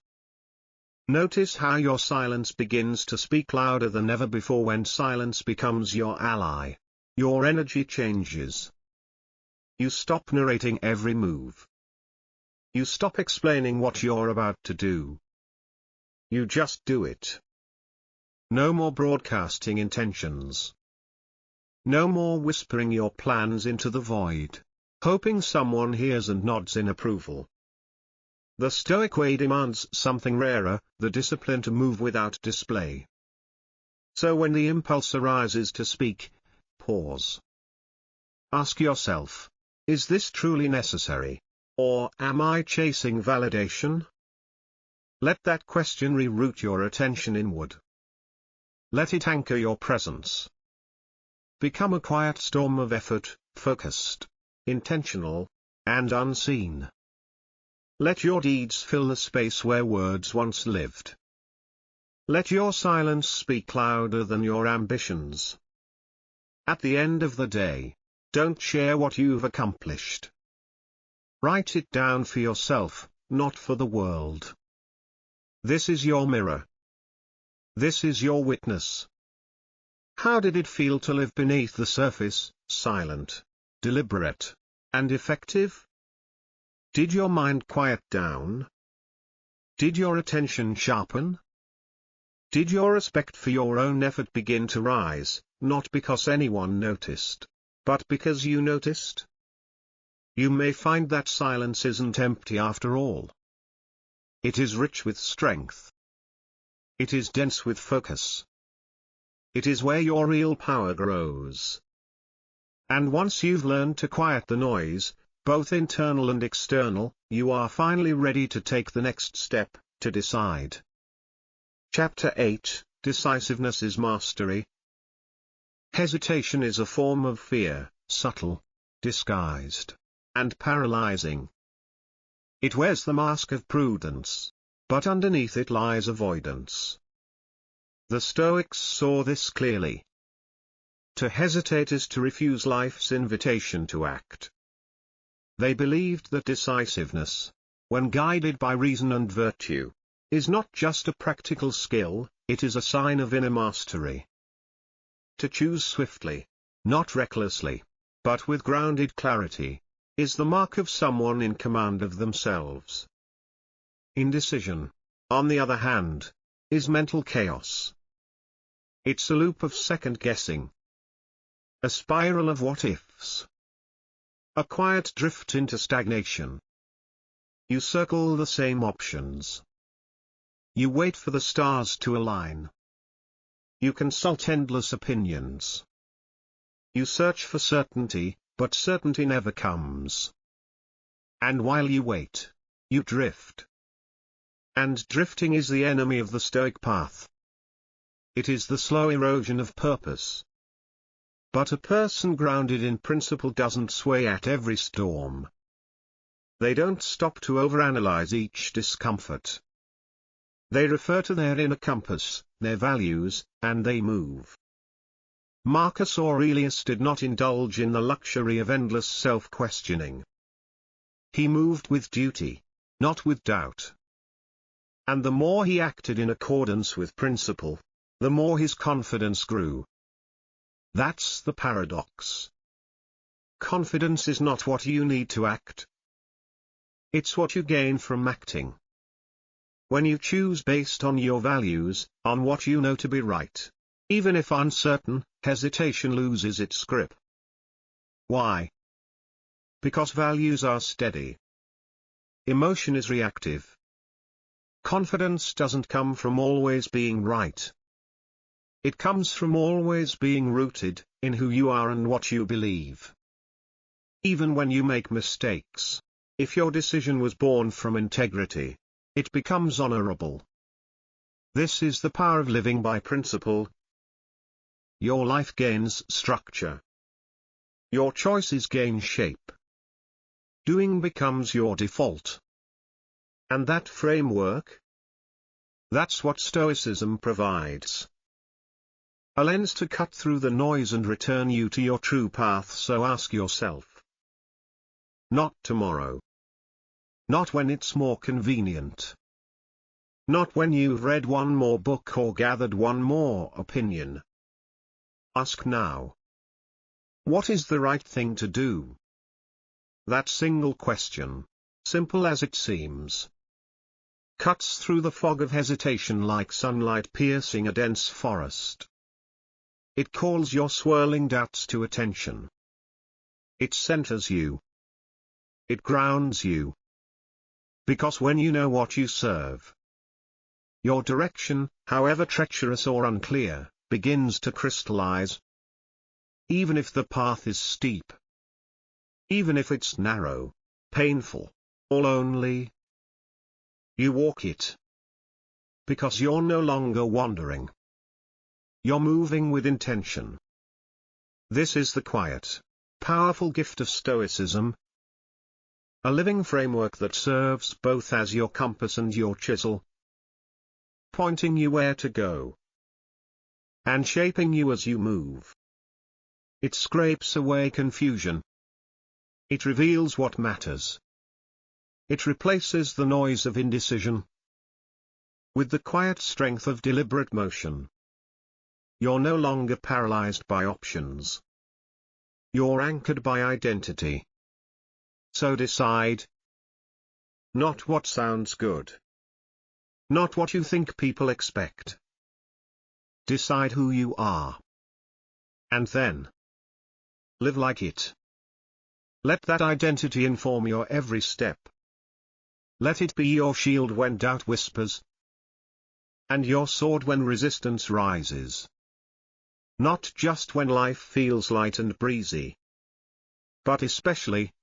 Notice how your silence begins to speak louder than ever before. When silence becomes your ally, your energy changes. You stop narrating every move. You stop explaining what you're about to do. You just do it. No more broadcasting intentions. No more whispering your plans into the void, hoping someone hears and nods in approval. The Stoic way demands something rarer, the discipline to move without display. So when the impulse arises to speak, pause. Ask yourself, is this truly necessary? Or am I chasing validation? Let that question reroute your attention inward. Let it anchor your presence. Become a quiet storm of effort, focused, intentional, and unseen. Let your deeds fill the space where words once lived. Let your silence speak louder than your ambitions. At the end of the day, don't share what you've accomplished. Write it down for yourself, not for the world. This is your mirror. This is your witness. How did it feel to live beneath the surface, silent, deliberate, and effective? Did your mind quiet down? Did your attention sharpen? Did your respect for your own effort begin to rise, not because anyone noticed, but because you noticed? You may find that silence isn't empty after all. It is rich with strength. It is dense with focus. It is where your real power grows. And once you've learned to quiet the noise, both internal and external, you are finally ready to take the next step, to decide. Chapter 8, Decisiveness is Mastery. Hesitation is a form of fear, subtle, disguised, and paralyzing. It wears the mask of prudence, but underneath it lies avoidance. The Stoics saw this clearly. To hesitate is to refuse life's invitation to act. They believed that decisiveness, when guided by reason and virtue, is not just a practical skill, it is a sign of inner mastery. To choose swiftly, not recklessly, but with grounded clarity, is the mark of someone in command of themselves. Indecision, on the other hand, is mental chaos. It's a loop of second-guessing. A spiral of what-ifs. A quiet drift into stagnation. You circle the same options. You wait for the stars to align. You consult endless opinions. You search for certainty, but certainty never comes. And while you wait, you drift. And drifting is the enemy of the Stoic path. It is the slow erosion of purpose. But a person grounded in principle doesn't sway at every storm. They don't stop to overanalyze each discomfort. They refer to their inner compass, their values, and they move. Marcus Aurelius did not indulge in the luxury of endless self-questioning. He moved with duty, not with doubt. And the more he acted in accordance with principle, the more his confidence grew. That's the paradox. Confidence is not what you need to act. It's what you gain from acting. When you choose based on your values, on what you know to be right, even if uncertain, hesitation loses its grip. Why? Because values are steady. Emotion is reactive. Confidence doesn't come from always being right. It comes from always being rooted in who you are and what you believe. Even when you make mistakes, if your decision was born from integrity, it becomes honorable. This is the power of living by principle. Your life gains structure. Your choices gain shape. Doing becomes your default. And that framework? That's what Stoicism provides. A lens to cut through the noise and return you to your true path. So ask yourself. Not tomorrow. Not when it's more convenient. Not when you've read one more book or gathered one more opinion. Ask now. What is the right thing to do? That single question, simple as it seems, cuts through the fog of hesitation like sunlight piercing a dense forest. It calls your swirling doubts to attention. It centers you. It grounds you. Because when you know what you serve, your direction, however treacherous or unclear, begins to crystallize. Even if the path is steep, even if it's narrow, painful, or lonely, you walk it. Because you're no longer wandering. You're moving with intention. This is the quiet, powerful gift of Stoicism. A living framework that serves both as your compass and your chisel, pointing you where to go, and shaping you as you move. It scrapes away confusion. It reveals what matters. It replaces the noise of indecision with the quiet strength of deliberate motion. You're no longer paralyzed by options. You're anchored by identity. So decide. Not what sounds good. Not what you think people expect. Decide who you are. And then live like it. Let that identity inform your every step. Let it be your shield when doubt whispers, and your sword when resistance rises. Not just when life feels light and breezy, but especially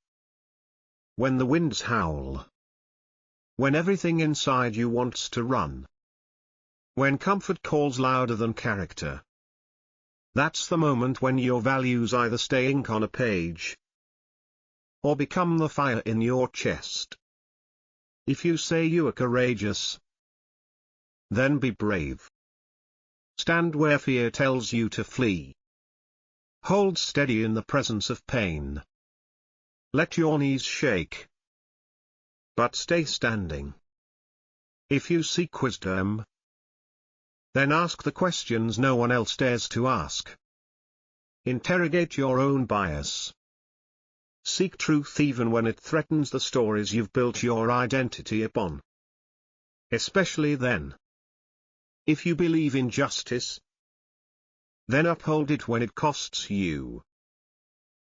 when the winds howl. When everything inside you wants to run. When comfort calls louder than character. That's the moment when your values either stay ink on a page, or become the fire in your chest. If you say you are courageous, then be brave. Stand where fear tells you to flee. Hold steady in the presence of pain. Let your knees shake, but stay standing. If you seek wisdom, then ask the questions no one else dares to ask. Interrogate your own bias. Seek truth even when it threatens the stories you've built your identity upon. Especially then. If you believe in justice, then uphold it when it costs you.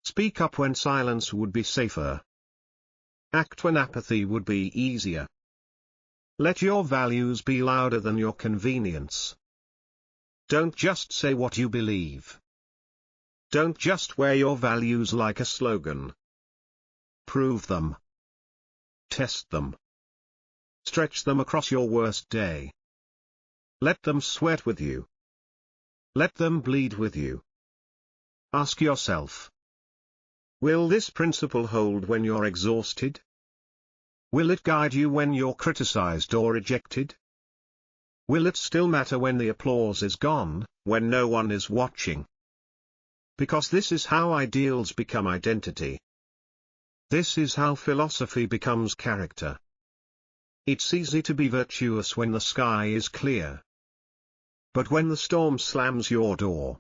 Speak up when silence would be safer. Act when apathy would be easier. Let your values be louder than your convenience. Don't just say what you believe. Don't just wear your values like a slogan. Prove them. Test them. Stretch them across your worst day. Let them sweat with you. Let them bleed with you. Ask yourself, will this principle hold when you're exhausted? Will it guide you when you're criticized or rejected? Will it still matter when the applause is gone, when no one is watching? Because this is how ideals become identity. This is how philosophy becomes character. It's easy to be virtuous when the sky is clear. But when the storm slams your door,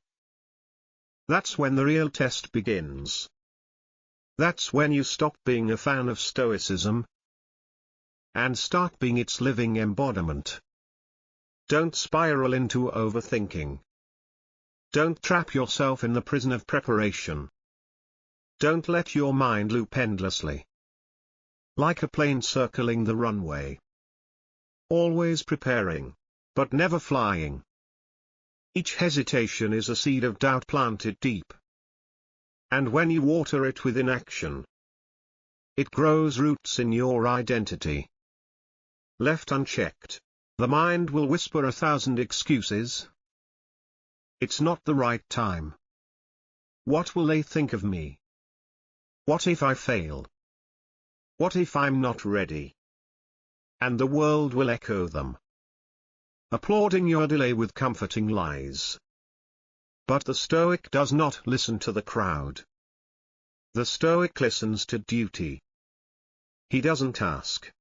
that's when the real test begins. That's when you stop being a fan of Stoicism and start being its living embodiment. Don't spiral into overthinking. Don't trap yourself in the prison of preparation. Don't let your mind loop endlessly, like a plane circling the runway. Always preparing, but never flying. Each hesitation is a seed of doubt planted deep. And when you water it with inaction, it grows roots in your identity. Left unchecked, the mind will whisper 1,000 excuses. It's not the right time. What will they think of me? What if I fail? What if I'm not ready? And the world will echo them, applauding your delay with comforting lies. But the Stoic does not listen to the crowd. The Stoic listens to duty. He doesn't ask,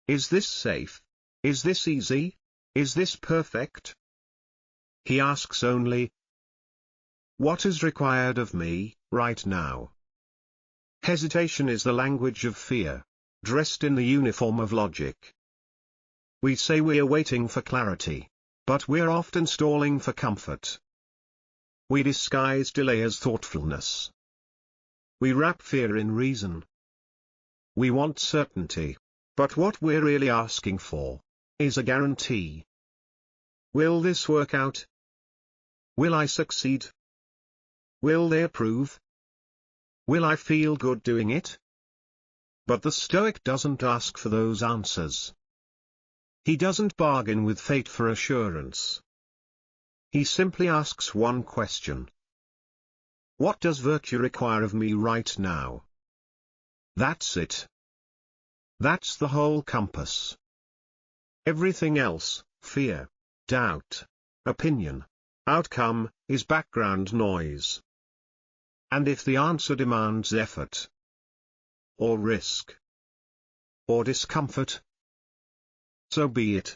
is this safe? Is this easy? Is this perfect? He asks only, what is required of me, right now? Hesitation is the language of fear, dressed in the uniform of logic. We say we're waiting for clarity, but we're often stalling for comfort. We disguise delay as thoughtfulness. We wrap fear in reason. We want certainty, but what we're really asking for is a guarantee. Will this work out? Will I succeed? Will they approve? Will I feel good doing it? But the Stoic doesn't ask for those answers. He doesn't bargain with fate for assurance. He simply asks one question. What does virtue require of me right now? That's it. That's the whole compass. Everything else, fear, doubt, opinion, outcome, is background noise. And if the answer demands effort, or risk, or discomfort, so be it.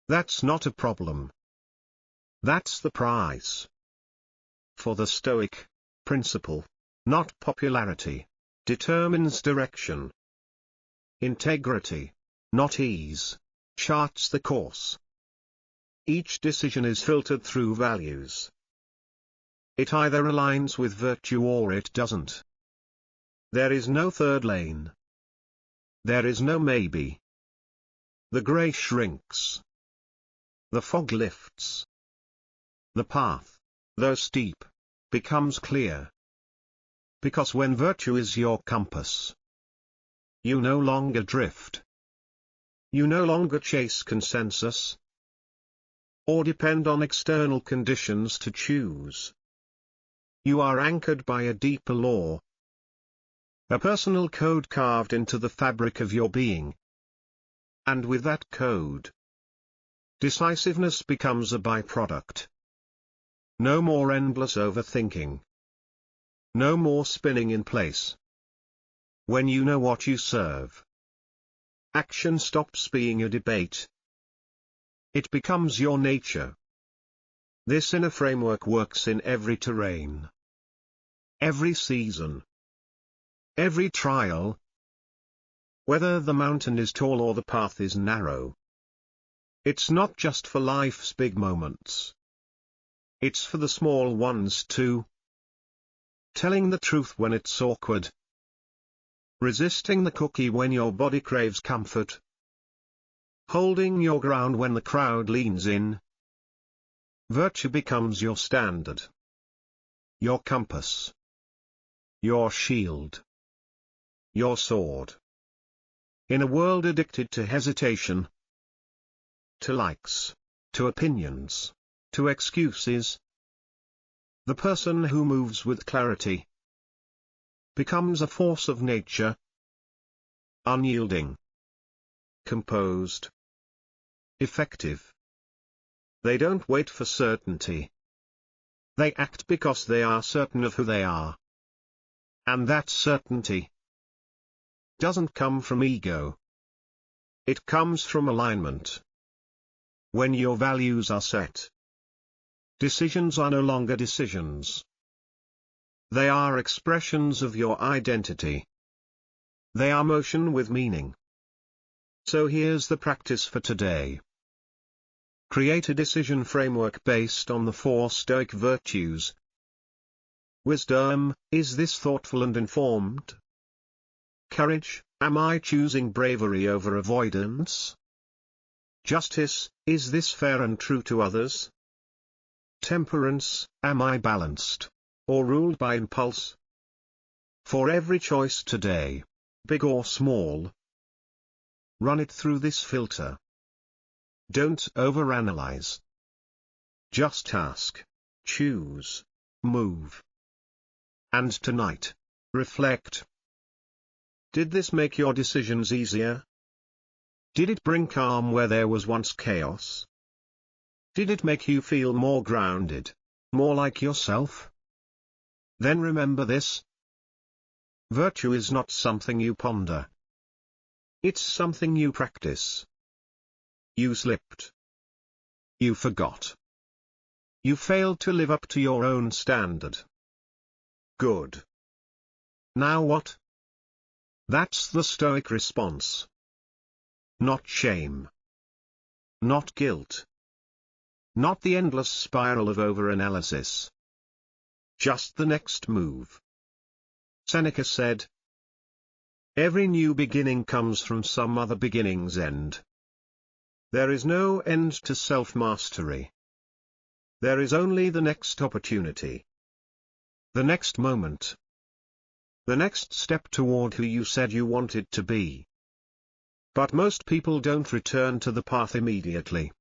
That's not a problem. That's the price. For the Stoic, principle, not popularity, determines direction. Integrity, not ease, charts the course. Each decision is filtered through values. It either aligns with virtue or it doesn't. There is no third lane. There is no maybe. The grey shrinks. The fog lifts. The path, though steep, becomes clear. Because when virtue is your compass, you no longer drift. You no longer chase consensus, or depend on external conditions to choose. You are anchored by a deeper law, a personal code carved into the fabric of your being. And with that code, decisiveness becomes a byproduct. No more endless overthinking. No more spinning in place. When you know what you serve, action stops being a debate. It becomes your nature. This inner framework works in every terrain, every season, every trial. Whether the mountain is tall or the path is narrow. It's not just for life's big moments. It's for the small ones too. Telling the truth when it's awkward. Resisting the cookie when your body craves comfort. Holding your ground when the crowd leans in. Virtue becomes your standard. Your compass. Your shield. Your sword. In a world addicted to hesitation, to likes, to opinions, to excuses, the person who moves with clarity becomes a force of nature, unyielding, composed, effective. They don't wait for certainty. They act because they are certain of who they are. And that certainty doesn't come from ego. It comes from alignment. When your values are set, decisions are no longer decisions. They are expressions of your identity. They are motion with meaning. So here's the practice for today. Create a decision framework based on the 4 Stoic virtues. Wisdom, is this thoughtful and informed? Courage, am I choosing bravery over avoidance? Justice, is this fair and true to others? Temperance, am I balanced, or ruled by impulse? For every choice today, big or small, run it through this filter. Don't overanalyze. Just ask, choose, move. And tonight, reflect. Did this make your decisions easier? Did it bring calm where there was once chaos? Did it make you feel more grounded, more like yourself? Then remember this. Virtue is not something you ponder. It's something you practice. You slipped. You forgot. You failed to live up to your own standard. Good. Now what? That's the Stoic response. Not shame. Not guilt. Not the endless spiral of overanalysis. Just the next move. Seneca said, "Every new beginning comes from some other beginning's end." There is no end to self-mastery. There is only the next opportunity. The next moment. The next step toward who you said you wanted to be. But most people don't return to the path immediately.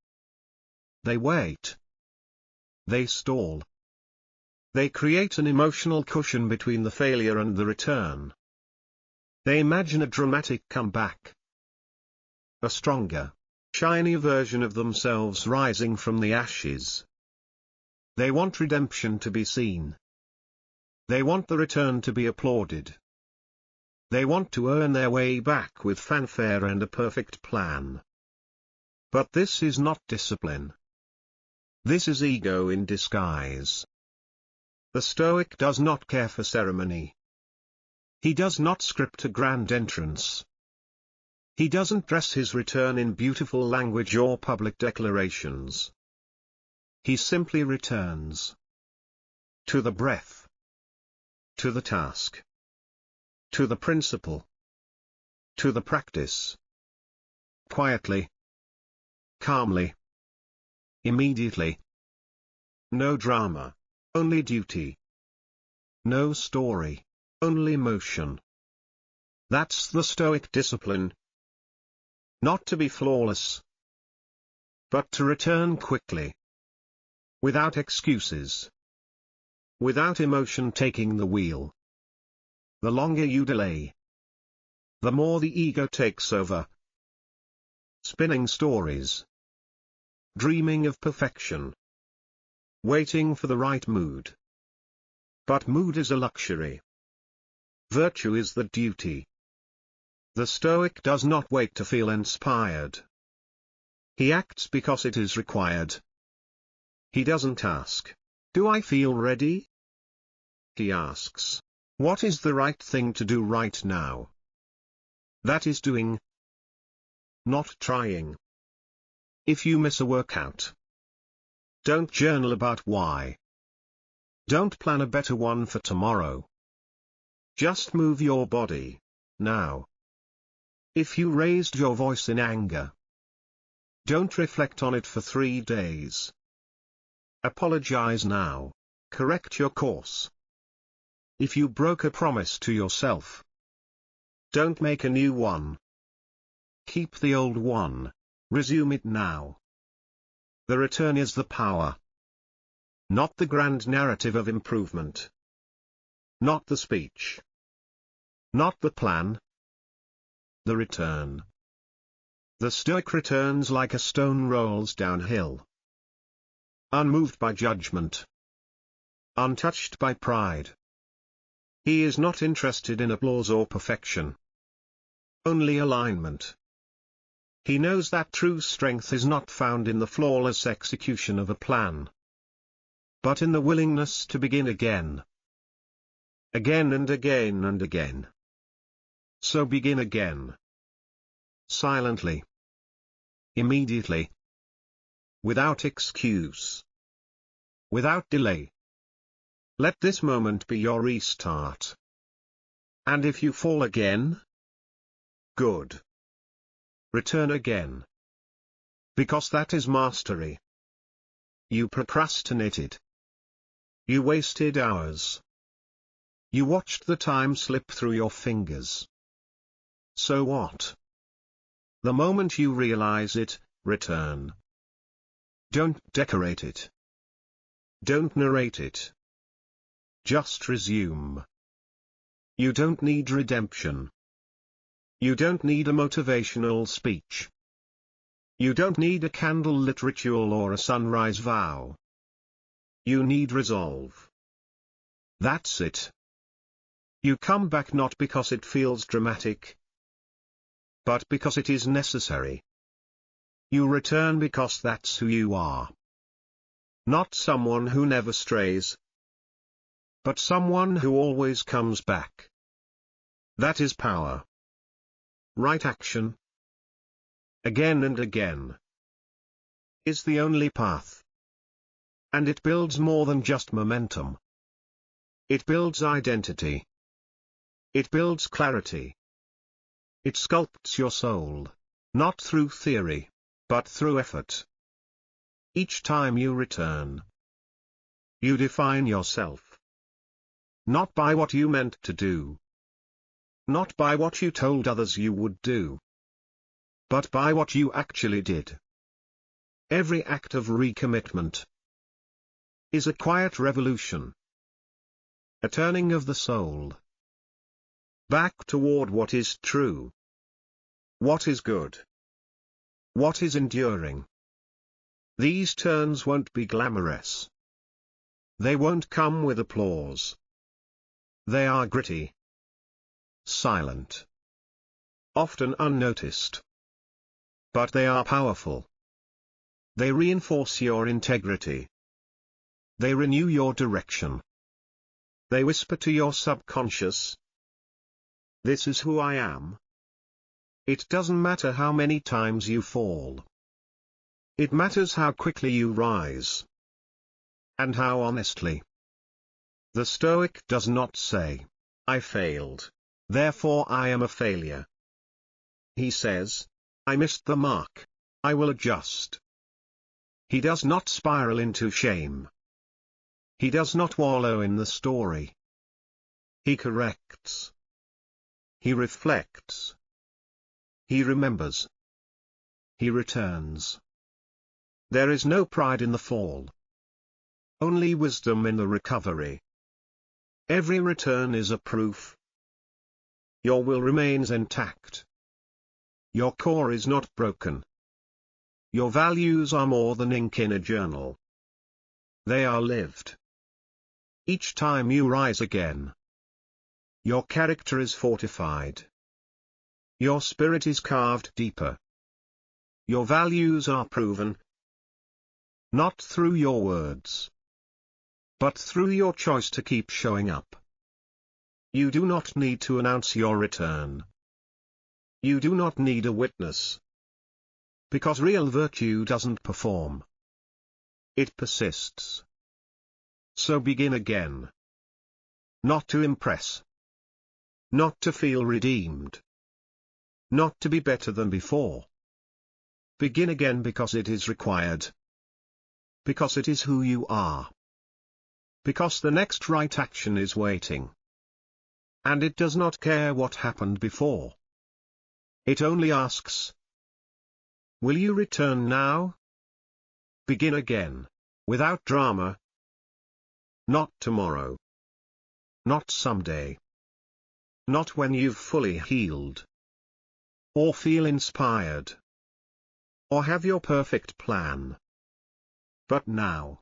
They wait. They stall. They create an emotional cushion between the failure and the return. They imagine a dramatic comeback. A stronger, shiny version of themselves rising from the ashes. They want redemption to be seen. They want the return to be applauded. They want to earn their way back with fanfare and a perfect plan. But this is not discipline. This is ego in disguise. The Stoic does not care for ceremony. He does not script a grand entrance. He doesn't dress his return in beautiful language or public declarations. He simply returns. To the breath. To the task. To the principle. To the practice. Quietly. Calmly. Immediately. No drama. Only duty. No story. Only motion. That's the Stoic discipline. Not to be flawless, but to return quickly. Without excuses. Without emotion taking the wheel. The longer you delay, the more the ego takes over. Spinning stories. Dreaming of perfection. Waiting for the right mood. But mood is a luxury. Virtue is the duty. The Stoic does not wait to feel inspired. He acts because it is required. He doesn't ask, "Do I feel ready?" He asks, "What is the right thing to do right now?" That is doing, not trying. If you miss a workout, don't journal about why. Don't plan a better one for tomorrow. Just move your body, now. If you raised your voice in anger, don't reflect on it for 3 days. Apologize now. Correct your course. If you broke a promise to yourself, don't make a new one. Keep the old one. Resume it now. The return is the power. Not the grand narrative of improvement. Not the speech. Not the plan. The return. The Stoic returns like a stone rolls downhill. Unmoved by judgment. Untouched by pride. He is not interested in applause or perfection. Only alignment. He knows that true strength is not found in the flawless execution of a plan, but in the willingness to begin again. again and again and again. So begin again. Silently. Immediately. Without excuse. Without delay. Let this moment be your restart. And if you fall again? Good. Return again. Because that is mastery. You procrastinated. You wasted hours. You watched the time slip through your fingers. So what? The moment you realize it, return. Don't decorate it. Don't narrate it. Just resume. You don't need redemption. You don't need a motivational speech. You don't need a candlelit ritual or a sunrise vow. You need resolve. That's it. You come back not because it feels dramatic, but because it is necessary. You return because that's who you are. Not someone who never strays, but someone who always comes back. That is power. Right action, again and again, is the only path. And it builds more than just momentum. It builds identity. It builds clarity. It sculpts your soul, not through theory, but through effort. Each time you return, you define yourself. Not by what you meant to do. Not by what you told others you would do. But by what you actually did. Every act of recommitment is a quiet revolution. A turning of the soul. Back toward what is true. What is good. What is enduring. These turns won't be glamorous. They won't come with applause. They are gritty. Silent. Often unnoticed. But they are powerful. They reinforce your integrity. They renew your direction. They whisper to your subconscious, "This is who I am." It doesn't matter how many times you fall. It matters how quickly you rise. And how honestly. The Stoic does not say, "I failed, therefore I am a failure." He says, "I missed the mark, I will adjust." He does not spiral into shame. He does not wallow in the story. He corrects. He reflects. He remembers. He returns. There is no pride in the fall. Only wisdom in the recovery. Every return is a proof. Your will remains intact. Your core is not broken. Your values are more than ink in a journal. They are lived. Each time you rise again, your character is fortified. Your spirit is carved deeper. Your values are proven. Not through your words, but through your choice to keep showing up. You do not need to announce your return. You do not need a witness. Because real virtue doesn't perform. It persists. So begin again. Not to impress. Not to feel redeemed. Not to be better than before. Begin again because it is required. Because it is who you are. Because the next right action is waiting. And it does not care what happened before. It only asks, will you return now? Begin again, without drama. Not tomorrow. Not someday. Not when you've fully healed. Or feel inspired. Or have your perfect plan. But now.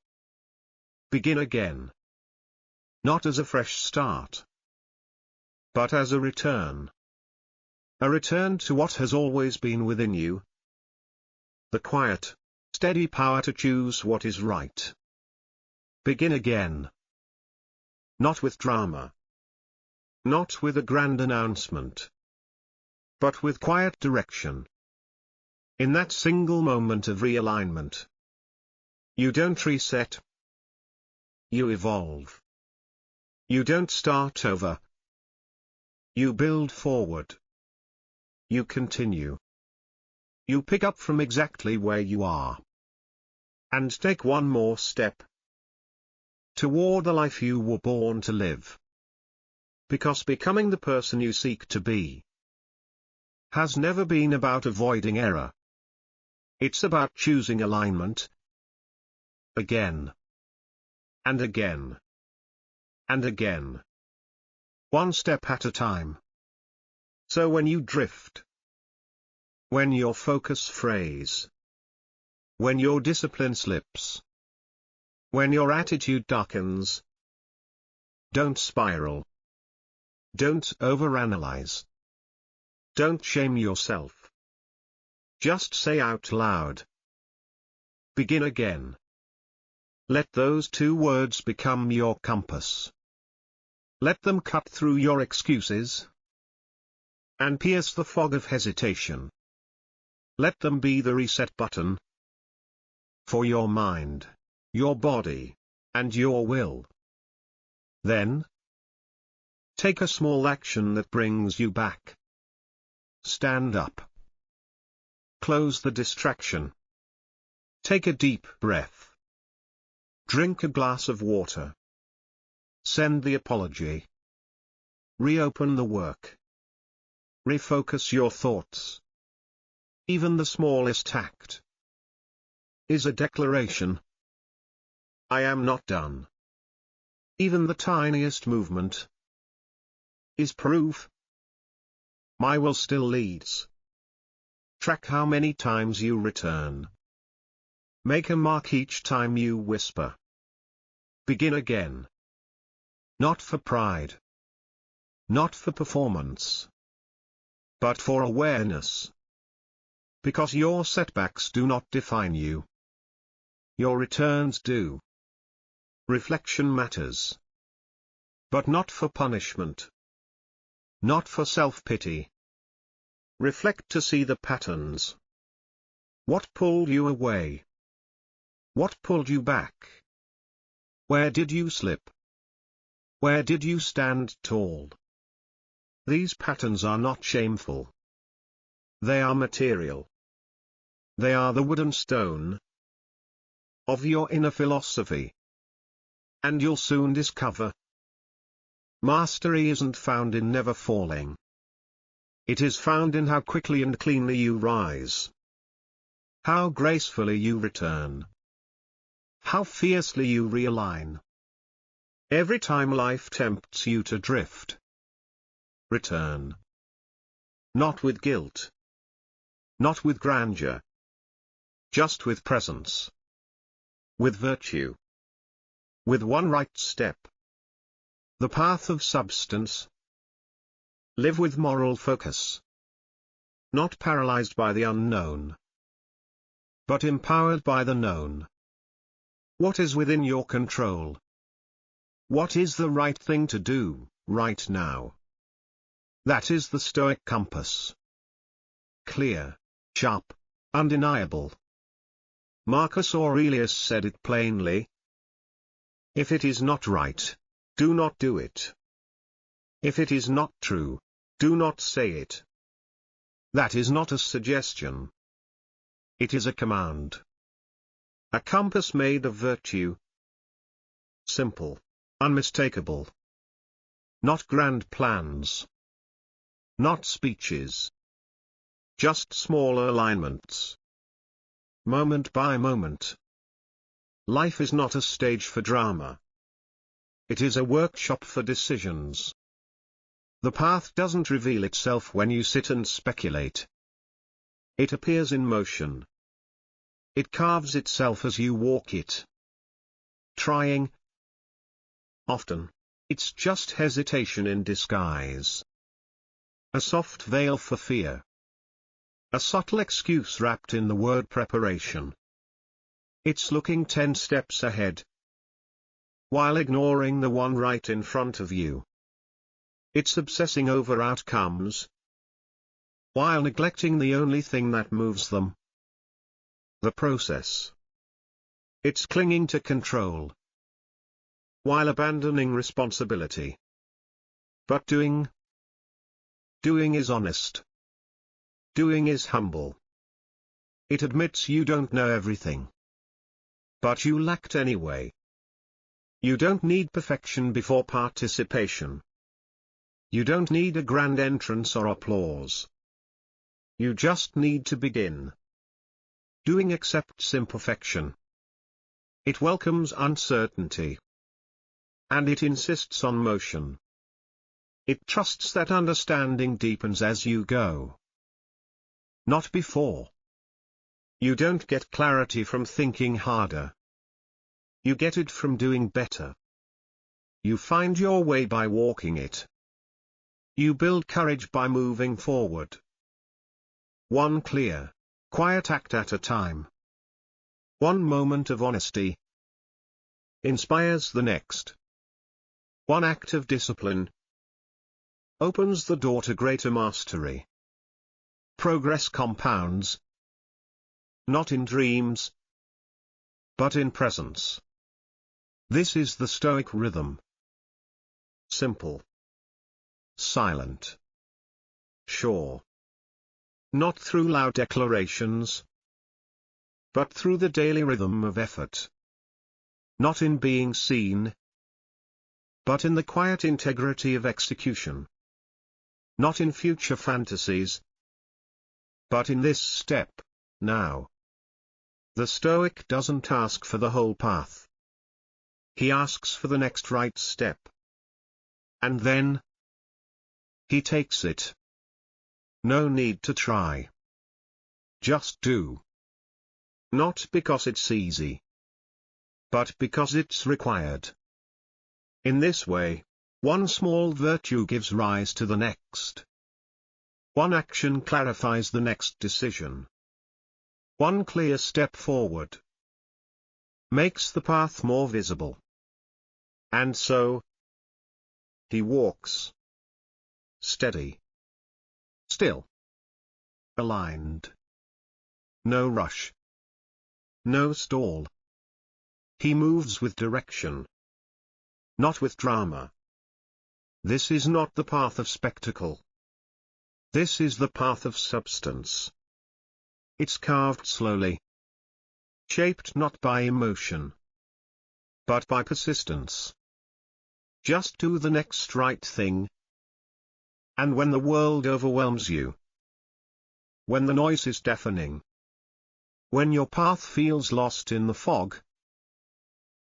Begin again. Not as a fresh start. But as a return. A return to what has always been within you. The quiet, steady power to choose what is right. Begin again. Not with drama. Not with a grand announcement, but with quiet direction. In that single moment of realignment, you don't reset. You evolve. You don't start over. You build forward. You continue. You pick up from exactly where you are. And take one more step toward the life you were born to live. Because becoming the person you seek to be has never been about avoiding error. It's about choosing alignment. Again. And again. And again. One step at a time. So when you drift, when your focus frays, when your discipline slips, when your attitude darkens, don't spiral. Don't overanalyze. Don't shame yourself. Just say out loud, begin again. Let those two words become your compass. Let them cut through your excuses and pierce the fog of hesitation. Let them be the reset button for your mind, your body, and your will. Then, take a small action that brings you back. Stand up. Close the distraction. Take a deep breath. Drink a glass of water. Send the apology. Reopen the work. Refocus your thoughts. Even the smallest act is a declaration. I am not done. Even the tiniest movement is proof. My will still leads. Track how many times you return. Make a mark each time you whisper. Begin again. Not for pride. Not for performance. But for awareness. Because your setbacks do not define you. Your returns do. Reflection matters. But not for punishment. Not for self-pity. Reflect to see the patterns. What pulled you away? What pulled you back? Where did you slip? Where did you stand tall? These patterns are not shameful. They are material. They are the wood and stone of your inner philosophy. And you'll soon discover mastery isn't found in never falling. It is found in how quickly and cleanly you rise. How gracefully you return. How fiercely you realign. Every time life tempts you to drift, return. Not with guilt. Not with grandeur. Just with presence. With virtue. With one right step. The path of substance. Live with moral focus. Not paralyzed by the unknown, but empowered by the known. What is within your control? What is the right thing to do, right now? That is the Stoic compass. Clear, sharp, undeniable. Marcus Aurelius said it plainly. If it is not right, do not do it. If it is not true, do not say it. That is not a suggestion. It is a command. A compass made of virtue. Simple, unmistakable. Not grand plans. Not speeches. Just small alignments. Moment by moment. Life is not a stage for drama. It is a workshop for decisions. The path doesn't reveal itself when you sit and speculate. It appears in motion. It carves itself as you walk it. Trying. Often, it's just hesitation in disguise. A soft veil for fear. A subtle excuse wrapped in the word preparation. It's looking 10 steps ahead, while ignoring the one right in front of you. It's obsessing over outcomes, while neglecting the only thing that moves them: the process. It's clinging to control, while abandoning responsibility. But doing is honest. Doing is humble. It admits you don't know everything, but you lacked anyway. You don't need perfection before participation. You don't need a grand entrance or applause. You just need to begin. Doing accepts imperfection. It welcomes uncertainty. And it insists on motion. It trusts that understanding deepens as you go, not before. You don't get clarity from thinking harder. You get it from doing better. You find your way by walking it. You build courage by moving forward. One clear, quiet act at a time. One moment of honesty inspires the next. One act of discipline opens the door to greater mastery. Progress compounds, not in dreams, but in presence. This is the Stoic rhythm. Simple, silent, sure. Not through loud declarations, but through the daily rhythm of effort. Not in being seen, but in the quiet integrity of execution. Not in future fantasies, but in this step, now. The Stoic doesn't ask for the whole path. He asks for the next right step. And then he takes it. No need to try. Just do. Not because it's easy, but because it's required. In this way, one small virtue gives rise to the next. One action clarifies the next decision. One clear step forward makes the path more visible. And so, he walks. Steady. Still. Aligned. No rush. No stall. He moves with direction, not with drama. This is not the path of spectacle. This is the path of substance. It's carved slowly, shaped not by emotion, but by persistence. Just do the next right thing. And when the world overwhelms you, when the noise is deafening, when your path feels lost in the fog,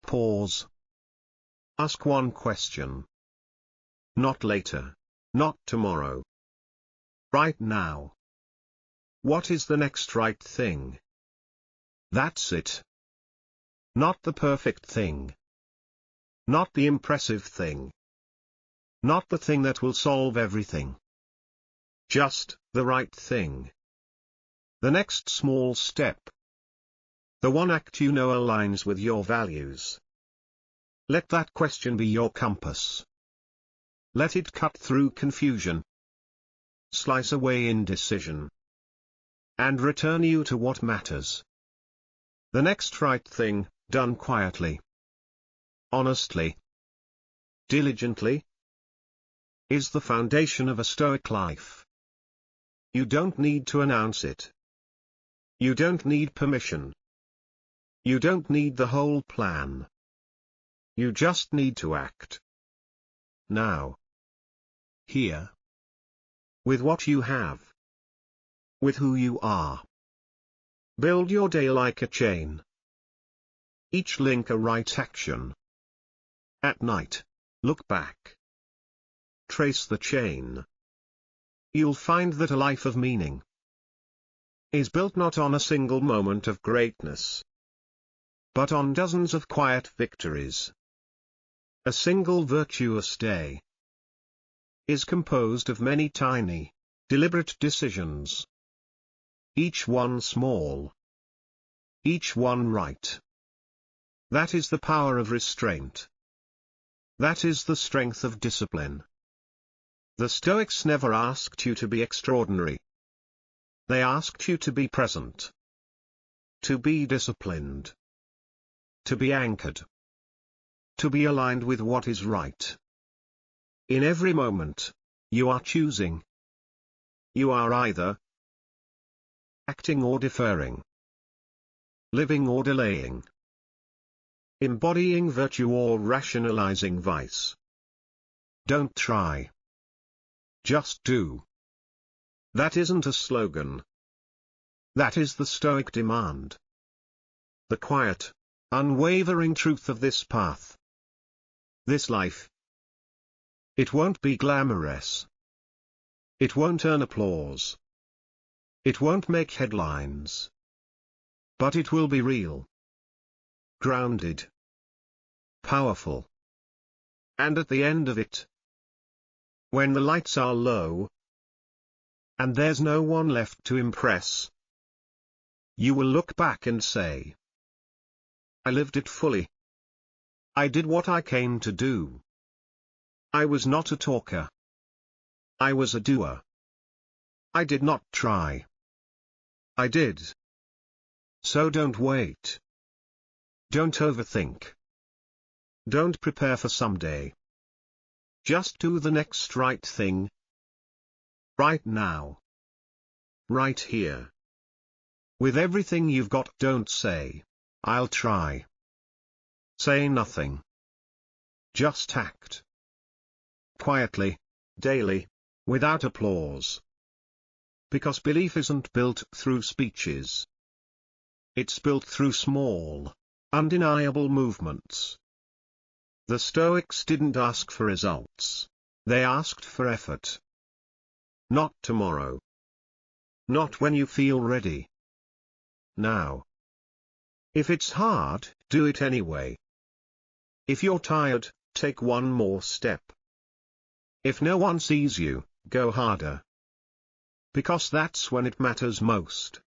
pause. Ask one question. Not later, not tomorrow. Right now. What is the next right thing? That's it. Not the perfect thing. Not the impressive thing. Not the thing that will solve everything. Just the right thing. The next small step. The one act you know aligns with your values. Let that question be your compass. Let it cut through confusion, slice away indecision, and return you to what matters. The next right thing, done quietly, honestly, diligently, is the foundation of a Stoic life. You don't need to announce it. You don't need permission. You don't need the whole plan. You just need to act. Now. Here. With what you have. With who you are. Build your day like a chain. Each link a right action. At night, look back. Trace the chain. You'll find that a life of meaning is built not on a single moment of greatness, but on dozens of quiet victories. A single virtuous day is composed of many tiny, deliberate decisions. Each one small. Each one right. That is the power of restraint. That is the strength of discipline. The Stoics never asked you to be extraordinary. They asked you to be present. To be disciplined. To be anchored. To be aligned with what is right. In every moment, you are choosing. You are either acting or deferring, living or delaying, embodying virtue or rationalizing vice. Don't try. Just do. That isn't a slogan. That is the Stoic demand. The quiet, unwavering truth of this path. This life. It won't be glamorous. It won't earn applause. It won't make headlines. But it will be real. Grounded. Powerful. And at the end of it, when the lights are low, and there's no one left to impress, you will look back and say, I lived it fully. I did what I came to do. I was not a talker. I was a doer. I did not try. I did. So don't wait. Don't overthink. Don't prepare for someday. Just do the next right thing. Right now. Right here. With everything you've got, don't say, I'll try. Say nothing. Just act. Quietly, daily, without applause. Because belief isn't built through speeches. It's built through small, undeniable movements. The Stoics didn't ask for results. They asked for effort. Not tomorrow. Not when you feel ready. Now. If it's hard, do it anyway. If you're tired, take one more step. If no one sees you, go harder. Because that's when it matters most.